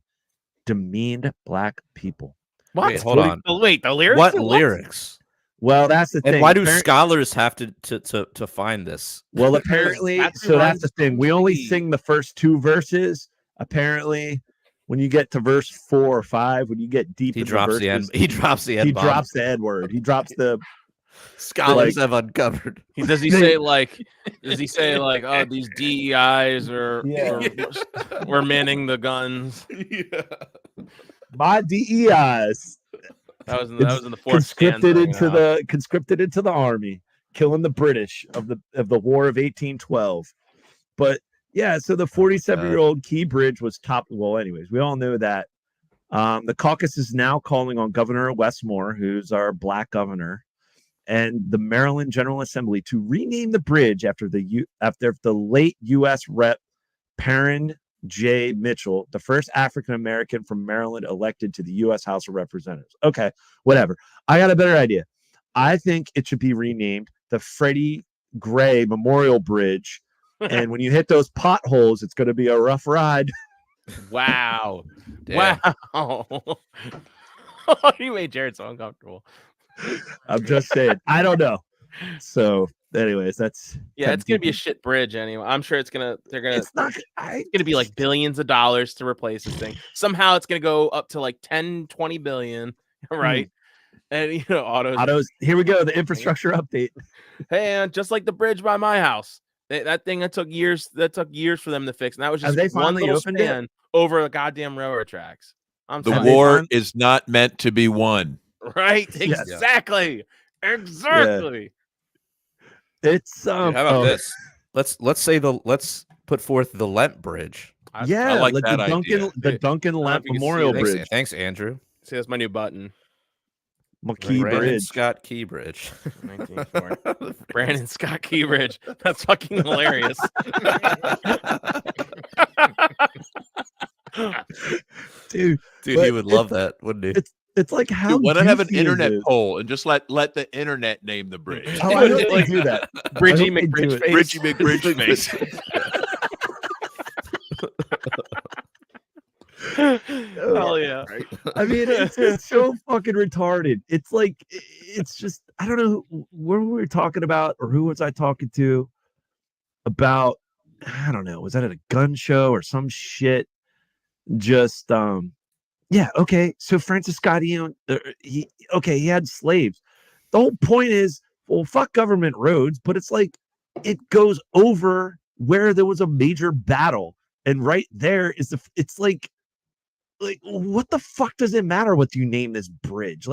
demeaned Black people. What? Wait, hold on. Wait, the lyrics? What lyrics? Well, that's the thing. And why do scholars have to find this? Well, apparently, that's the thing. We only sing the first 2 verses. Apparently, when you get to verse 4 or 5, when you get deep, he drops the N. He drops the N. He drops the N word. He drops the. Scholars have uncovered. Does he say like, oh, these DEIs we're manning the guns? Yeah. My DEIs. That was in the fourth. Conscripted into the army. killing the British of the War of 1812. But yeah, so the 47-year-old Key Bridge was topped. Well, anyways, we all know that. The caucus is now calling on Governor Westmore, who's our black governor, and the Maryland General Assembly to rename the bridge after the late U.S. Rep. Perrin J. Mitchell, the first African American from Maryland elected to the U.S. House of Representatives. Okay, whatever. I got a better idea. I think it should be renamed the Freddie Gray Memorial Bridge. And when you hit those potholes, it's going to be a rough ride. Wow. Wow. You made Jared so uncomfortable. I'm just saying. I don't know. So, anyways, that's it's gonna be a shit bridge anyway. I'm sure it's gonna it's gonna be like billions of dollars to replace this thing. Somehow it's gonna go up to like 10-20 billion, right? And autos. Here we go. The infrastructure update. Hey, and just like the bridge by my house, that thing that took years for them to fix, and that was just one little span over the goddamn railroad tracks. The war is not meant to be won. Right? Exactly. Exactly. It's how about this? Let's put forth the Lent Bridge. I like that idea. The Duncan Lent Memorial Bridge. Thanks, Andrew. See, that's my new button. Key Bridge. Scott Key Bridge. Brandon Scott Key Bridge. That's fucking hilarious. Dude, he would love that, wouldn't he? It's like how why not have an internet poll and just let the internet name the bridge? Oh, I hope they do that. Bridgie McBridge face. Bridgie McBridge face. Hell yeah. Right? I mean, it's so fucking retarded. It's like, it's just, I don't know what we were talking about or who was I talking to about, I don't know, was that at a gun show or some shit? Just, yeah, okay. So Francis Scott Key, he had slaves. The whole point is, well, fuck government roads, but it's like it goes over where there was a major battle, and right there is it's like what the fuck does it matter what you name this bridge?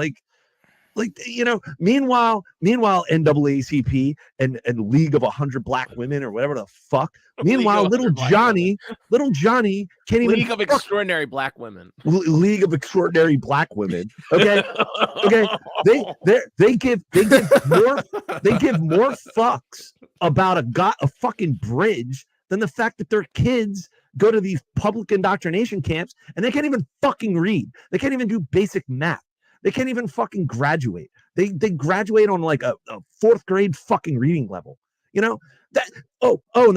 Meanwhile, NAACP and League of 100 Black Women or whatever the fuck. Meanwhile, little Johnny can't even. League of Extraordinary Black Women. League of Extraordinary Black Women. Okay, okay. They give more fucks about a fucking bridge than the fact that their kids go to these public indoctrination camps and they can't even fucking read. They can't even do basic math. They can't even fucking graduate. They graduate on like a 4th grade fucking reading level. And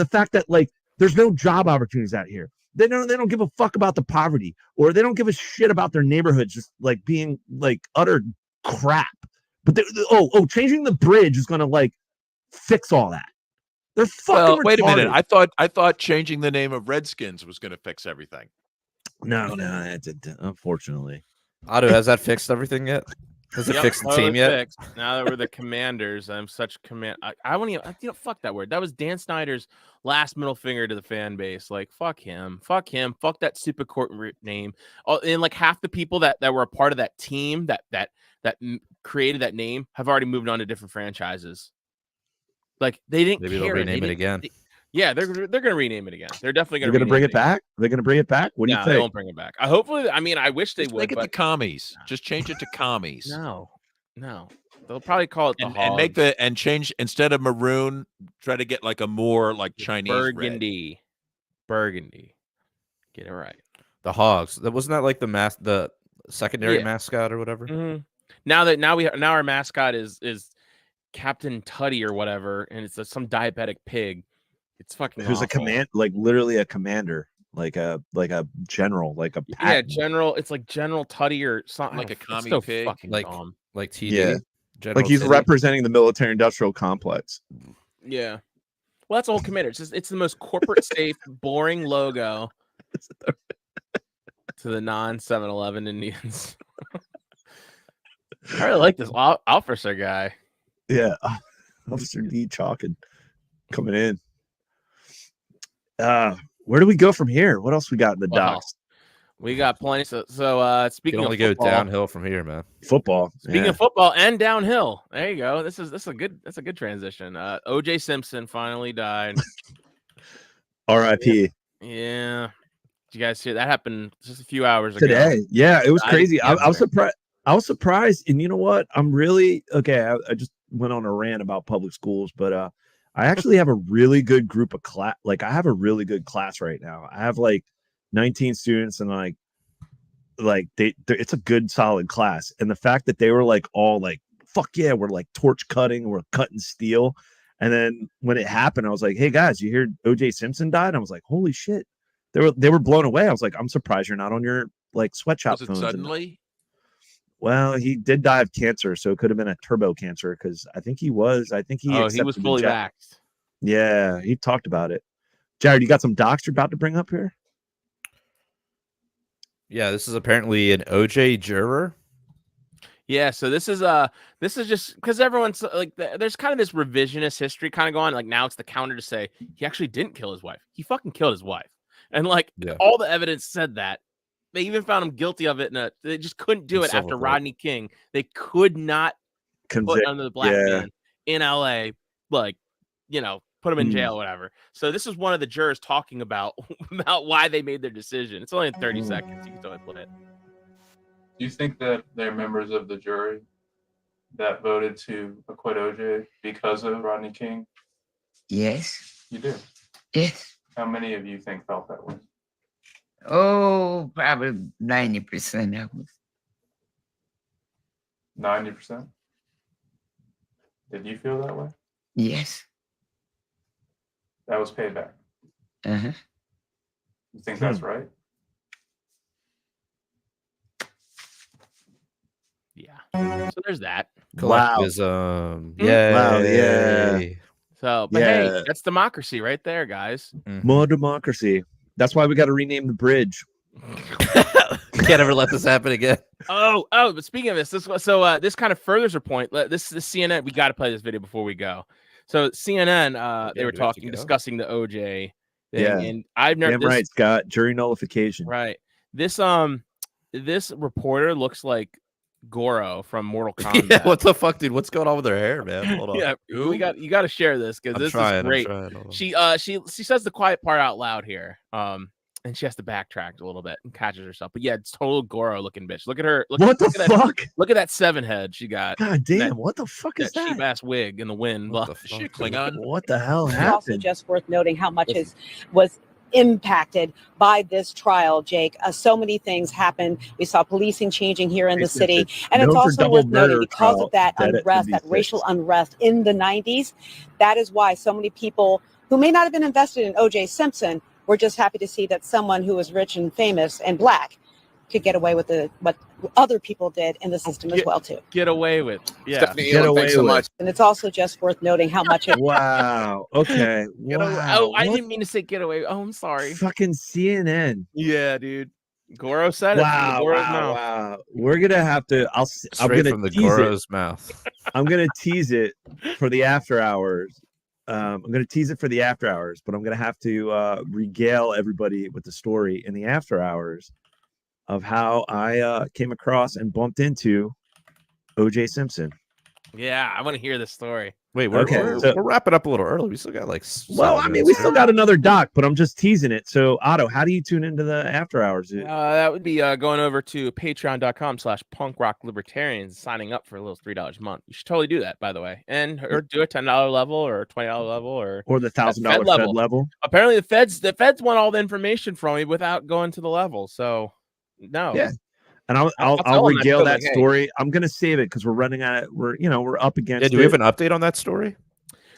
the fact that like there's no job opportunities out here. They don't give a fuck about the poverty, or they don't give a shit about their neighborhoods just like being like utter crap. But changing the bridge is gonna like fix all that. They're fucking retarded. Wait a minute. I thought changing the name of Redskins was gonna fix everything. No, unfortunately. Otto, has that fixed everything yet? Has it fixed the team yet? Fixed. Now that we're the Commanders, I'm such command. I won't even. Fuck that word. That was Dan Snyder's last middle finger to the fan base. Like, fuck him. Fuck that super court name. And like half the people that were a part of that team that created that name have already moved on to different franchises. Like they didn't. Maybe they'll rename it again. Yeah, they're gonna rename it again. They're definitely gonna bring it back. They're gonna bring it back. What do you think? They won't bring it back. I wish they would. Make it the commies. Just change it to commies. No. They'll probably call it the Hogs. And change instead of maroon. Try to get like a more like Chinese burgundy. Burgundy. Get it right. The Hogs. Wasn't that like the secondary mascot or whatever? Mm-hmm. Now our mascot is Captain Tutty or whatever, and it's some diabetic pig. It's fucking who's awful. Literally a commander, like a general, like a general. It's like General Tutty or something, like a commie pig, like TD. Yeah, General like he's City. representing the military-industrial complex. Yeah, well, that's all commander. It's the most corporate safe, boring logo to the non-7-Eleven Indians. I really like this officer guy. Yeah, Officer D Chalkin coming in. Where do we go from here? What else we got in the docs? We got plenty. So You speaking can of only go football, downhill from here, man. Football. speaking of football and downhill, there you go. That's a good transition. O.J. Simpson finally died. R.I.P. Yeah. Did you guys see that happened just a few hours ago? Today. Yeah, it was I crazy. didn't I was surprised. I was surprised, and you know what? I'm really okay. I just went on a rant about public schools, but I actually have a really good group of class. Like, I have a really good class right now. I have like 19 students, and like it's a good solid class. And the fact that they were like all like, fuck yeah, we're like torch cutting, we're cutting steel. And then when it happened, I was like, hey guys, you hear OJ Simpson died? I was like, holy shit. They were blown away. I was like, I'm surprised you're not on your like sweatshop Was it phones. suddenly? Well, he did die of cancer, so it could have been a turbo cancer because I think he was He was accepted the fully jab. vaxxed. Yeah, he talked about it. Jared, you got some docs you're about to bring up here? Yeah, this is apparently an OJ juror. Yeah, so this is just because everyone's like, there's kind of this revisionist history kind of going. Like now it's the counter to say he actually didn't kill his wife. He fucking killed his wife, and like all the evidence said that. They even found him guilty of it, and they just couldn't do it after Rodney King. They could not put under the black man in LA, like, you know, put him in jail or whatever. So this is one of the jurors talking about why they made their decision. It's only in 30 seconds. You can totally play it. Do you think that they're members of the jury that voted to acquit OJ because of Rodney King? Yes. You do? Yes. How many of you think felt that way? Oh, probably 90% of us. 90%? Did you feel that way? Yes. That was payback. Uh-huh. You think that's right? Yeah. So there's that. Collectivism. Wow. Yeah. Yeah. So, but hey, that's democracy right there, guys. More democracy. That's why we got to rename the bridge. Can't ever let this happen again. But speaking of this this kind of furthers a point. This CNN. We got to play this video before we go. So CNN, they were discussing the OJ thing, and I've never. Damn right, Scott. Jury nullification. Right. This reporter looks like Goro from Mortal Kombat. Yeah, what the fuck, dude? What's going on with her hair, man? Hold on. Yeah, you got to share this because this is great. She says the quiet part out loud here. And she has to backtrack a little bit and catches herself. But yeah, it's total Goro looking bitch. Look at her. What the fuck? Look at that 7 head she got. God damn, what the fuck is that? Cheap ass wig in the wind. What the fuck? Klingon? What the hell It's happened? also just worth noting how much was impacted by this trial, Jake. So many things happened. We saw policing changing here in the city. And it's also worth noting because of that unrest, that racial unrest in the 90s, that is why so many people who may not have been invested in O.J. Simpson were just happy to see that someone who was rich and famous and black could get away with what other people did in the system as well, too. Get away with. Yeah. Stephanie, thanks so much. And it's also just worth noting how much it Wow. Okay. Wow. I didn't mean to say get away. Oh, I'm sorry. Fucking CNN. Yeah, dude. Goro said Wow. it. Wow. We're gonna have to. I'm Straight gonna from the tease Goro's mouth. I'm gonna tease it for the after hours. I'm going to tease it for the after hours, but I'm going to have to regale everybody with the story in the after hours of how I came across and bumped into OJ Simpson. Yeah, I want to hear this story. Wait, we're wrapping up a little early. We still got like. Well, I mean, we still got another doc, but I'm just teasing it. So, Otto, how do you tune into the after hours? That would be going over to patreon.com/punkrocklibertarians, signing up for a little $3 a month. You should totally do that, by the way, or do a $10 level or a $20 level or the $1,000 Fed level. Apparently, the feds want all the information from me without going to the level. So, no. Yeah. And I'll regale that story. I'm gonna save it because we're running out of we're up against. Yeah, do we have an update on that story?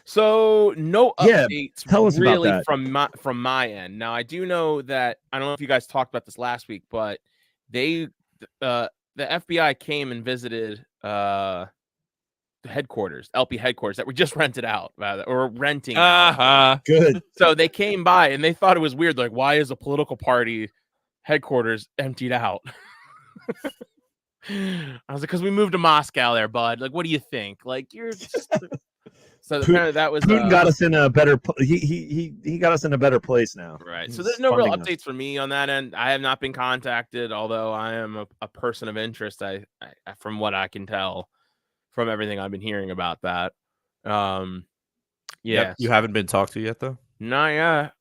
So no updates tell us really about that. from my end. Now I do know that I don't know if you guys talked about this last week, but the FBI came and visited the headquarters, LP headquarters that we just rented out or renting. Good. So they came by and they thought it was weird. Like, why is a political party headquarters emptied out? I was like, because we moved to Moscow there, bud. Like, what do you think? Like, you're just So apparently that was Putin got us in a better. He got us in a better place now. Right. So He's there's no real funding us. updates for me on that end. I have not been contacted, although I am a person of interest. I from what I can tell from everything I've been hearing about that. Yeah. You haven't been talked to yet, though? Not yet.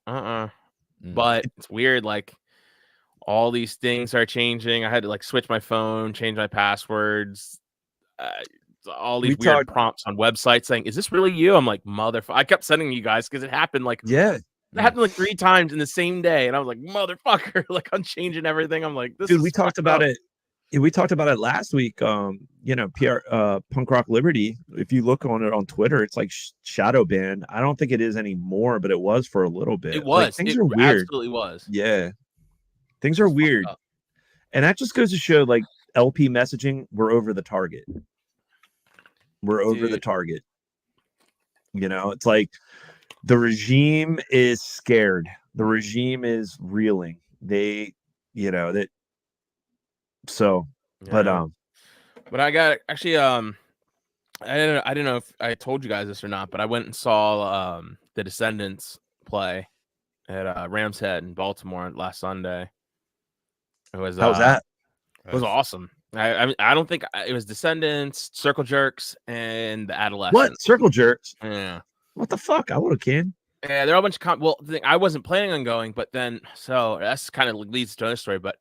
But it's weird. Like all these things are changing. I had to like switch my phone, change my passwords. All these weird prompts on websites saying, "Is this really you?" I'm like, motherfucker. I kept sending you guys because it happened like it happened like 3 times in the same day, and I was like, motherfucker, like I'm changing everything. I'm like, this dude, is we talked about it. We talked about it last week. Punk Rock Liberty. If you look on it on Twitter, it's like shadow banned. I don't think it is anymore, but it was for a little bit. It was. Like, things are weird. Absolutely was. Yeah, things are weird, and that just goes to show, like LP messaging, we're over the target. We're over the target. You know, it's like the regime is scared. The regime is reeling. They, you know, that. So, Yeah. But I got actually, I didn't know if I told you guys this or not, but I went and saw the Descendants play at Rams Head in Baltimore last Sunday. It was how was that? It was awesome. I don't think it was Descendants, Circle Jerks, and the Adolescents. What? Circle Jerks? Yeah. What the fuck? I would have came. Yeah, they're all a bunch of well, I wasn't planning on going, but then so that's kind of leads to another story. But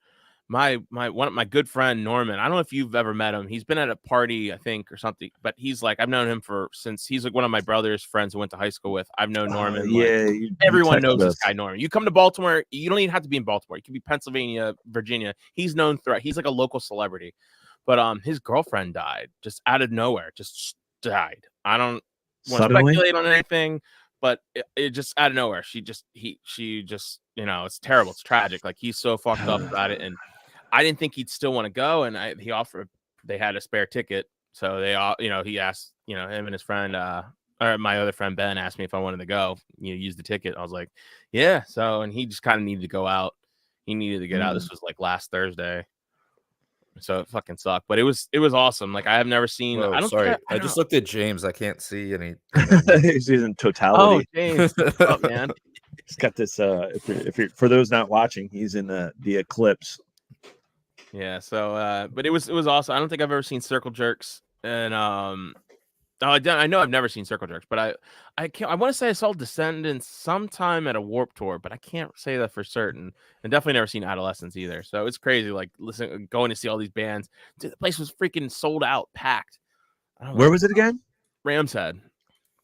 my good friend Norman, I don't know if you've ever met him. He's been at a party, I think, or something. But he's like, I've known him since he's like one of my brother's friends who went to high school with. I've known Norman. Yeah, everyone knows this guy Norman. You come to Baltimore, you don't even have to be in Baltimore. You can be Pennsylvania, Virginia. He's known throughout. He's like a local celebrity. But his girlfriend died just out of nowhere. Just died. I don't want to speculate on anything, but it just out of nowhere. She just you know, it's terrible. It's tragic. Like he's so fucked up about it, and I didn't think he'd still want to go. And he offered. They had a spare ticket, so they all, you know, he asked, you know, him and his friend, or my other friend Ben asked me if I wanted to go. You know, use the ticket. I was like, yeah. So, and he just kind of needed to go out. He needed to get out. This was like last Thursday. So it fucking sucked, but it was awesome. Like I have never seen. Whoa, I don't. Sorry, I just looked at James. I can't see any. He's in totality. Oh, James, what's up, man? He's got this. If you're for those not watching, he's in the eclipse. Yeah. So, but it was awesome. I don't think I've ever seen Circle Jerks, and I know I've never seen Circle Jerks, but I want to say I saw Descendants sometime at a Warped Tour, but I can't say that for certain. And definitely never seen Adolescents either. So it's crazy, like going to see all these bands. Dude, the place was freaking sold out, packed. Where was it again? Rams Head.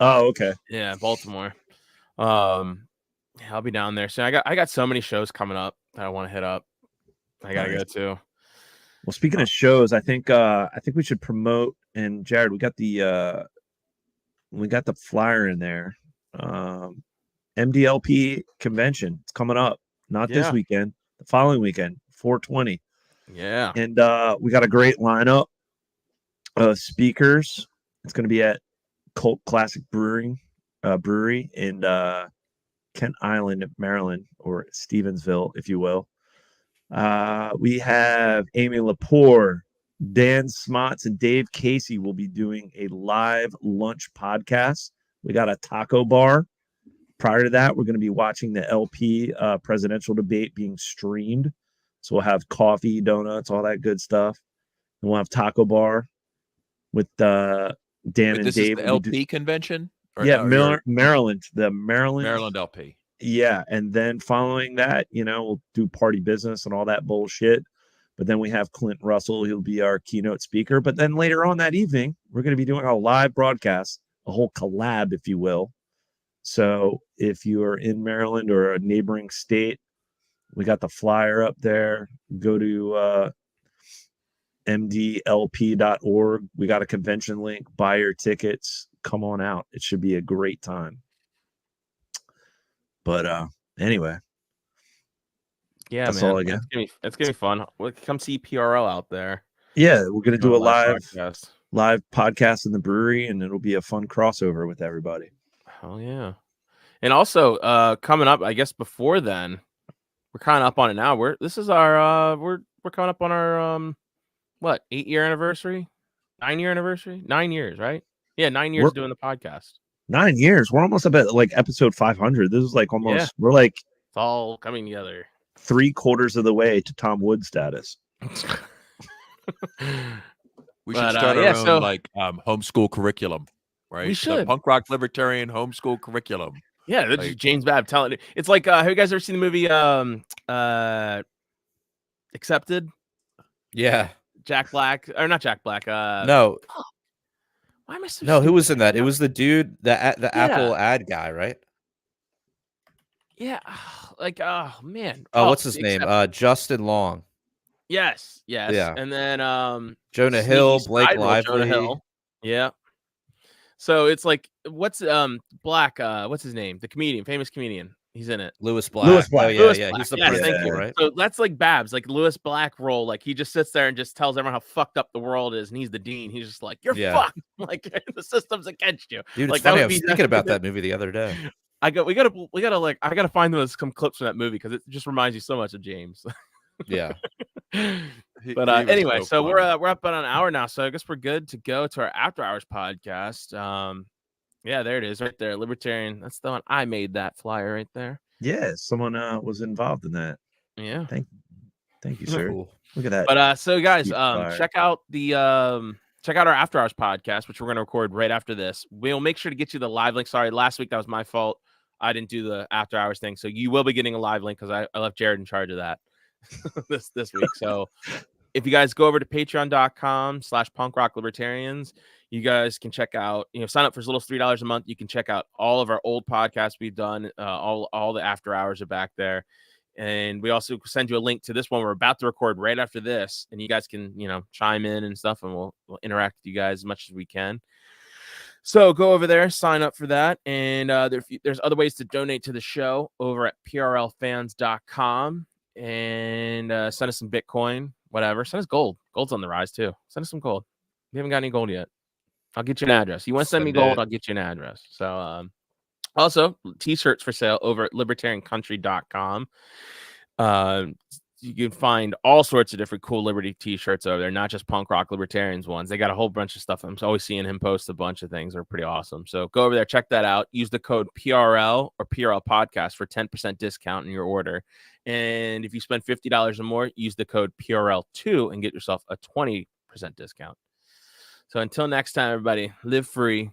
Oh, okay. Yeah, Baltimore. Yeah, I'll be down there soon. I got so many shows coming up that I want to hit up. I gotta go to. Well, speaking of shows, I think we should promote. And Jared, we got the flyer in there. MDLP convention. It's coming up. Not this weekend, the following weekend, 420. Yeah. And we got a great lineup of speakers. It's going to be at Cult Classic Brewery in Kent Island, Maryland, or Stevensville, if you will. We have Amy Lepore, Dan Smots, and Dave Casey will be doing a live lunch podcast. We got a taco bar. Prior to that, we're going to be watching the LP presidential debate being streamed. So we'll have coffee, donuts, all that good stuff. And we'll have taco bar with Dan and this Dave. Is the LP convention? Yeah, Maryland. The Maryland LP. Yeah, and then following that, you know, we'll do party business and all that bullshit. But then we have Clint Russell. He'll be our keynote speaker. But then later on that evening, we're going to be doing a live broadcast, a whole collab, if you will. So if you are in Maryland or a neighboring state, we got the flyer up there. Go to mdlp.org. We got a convention link. Buy your tickets. Come on out. It should be a great time. But anyway. Yeah, that's man. all I got. It's gonna be fun. We'll come see PRL out there. Yeah, we're gonna do a live podcast in the brewery, and it'll be a fun crossover with everybody. Oh yeah. And also coming up, I guess before then, we're kind of up on it now. We're coming up on our 8-year anniversary? 9-year anniversary? 9 years, right? Yeah, 9 years doing the podcast. 9 years. We're almost up at like episode 500. This is like almost. We're like it's all coming together. 3/4 of the way to Tom Wood status. We should start our own like homeschool curriculum, right? We should. The punk rock libertarian homeschool curriculum. Yeah, that's like, James Babb telling it. It's like, have you guys ever seen the movie Accepted? Yeah. Jack Black, or not Jack Black. No. Oh, why am I so No, who stupid? was in that? It was the dude, the Apple ad guy, right? Yeah. Like, oh man. Oh, what's his name? Justin Long. Yes. Yeah. And then Jonah Hill, Blake Lively. Jonah Hill. Yeah. So it's like, what's Black? What's his name? The comedian, famous comedian. He's in it. Lewis Black. Lewis Black. Oh, yeah, Lewis yeah. Black. He's the Yes, principal, thank you. right? So that's like Babs, like Lewis Black role. Like he just sits there and just tells everyone how fucked up the world is, and he's the dean. He's just like, you're fucked. Like the system's against you. Dude, like, it's funny. I was thinking about that movie the other day. We gotta like, I gotta find some clips from that movie because it just reminds you so much of James. Yeah. But anyway, so we're up about an hour now, so I guess we're good to go to our After Hours podcast. Yeah, there it is, right there, Libertarian. That's the one. I made that flyer right there. Yeah, someone was involved in that. Yeah. Thank you, sir. Cool. Look at that. But so guys, flyer. check out our After Hours podcast, which we're going to record right after this. We'll make sure to get you the live link. Sorry, last week that was my fault. I didn't do the After Hours thing, so you will be getting a live link because I left Jared in charge of that this week. So if you guys go over to patreon.com/punkrocklibertarians, you guys can check out, sign up for as little as $3 a month. You can check out all of our old podcasts we've done. All the After Hours are back there. And we also send you a link to this one we're about to record right after this. And you guys can, chime in and stuff, and we'll interact with you guys as much as we can. So go over there, sign up for that. And there's other ways to donate to the show over at prlfans.com. And send us some Bitcoin, whatever. Send us gold. Gold's on the rise too. Send us some gold. We haven't got any gold yet. I'll get you an address. You want to send me gold? I'll get you an address. So also t-shirts for sale over at libertariancountry.com. You can find all sorts of different cool Liberty t-shirts over there, not just punk rock libertarians ones. They got a whole bunch of stuff. I'm always seeing him post a bunch of things. They're pretty awesome. So go over there, check that out. Use the code PRL or PRL Podcast for 10% discount in your order. And if you spend $50 or more, use the code PRL2 and get yourself a 20% discount. So until next time, everybody, live free,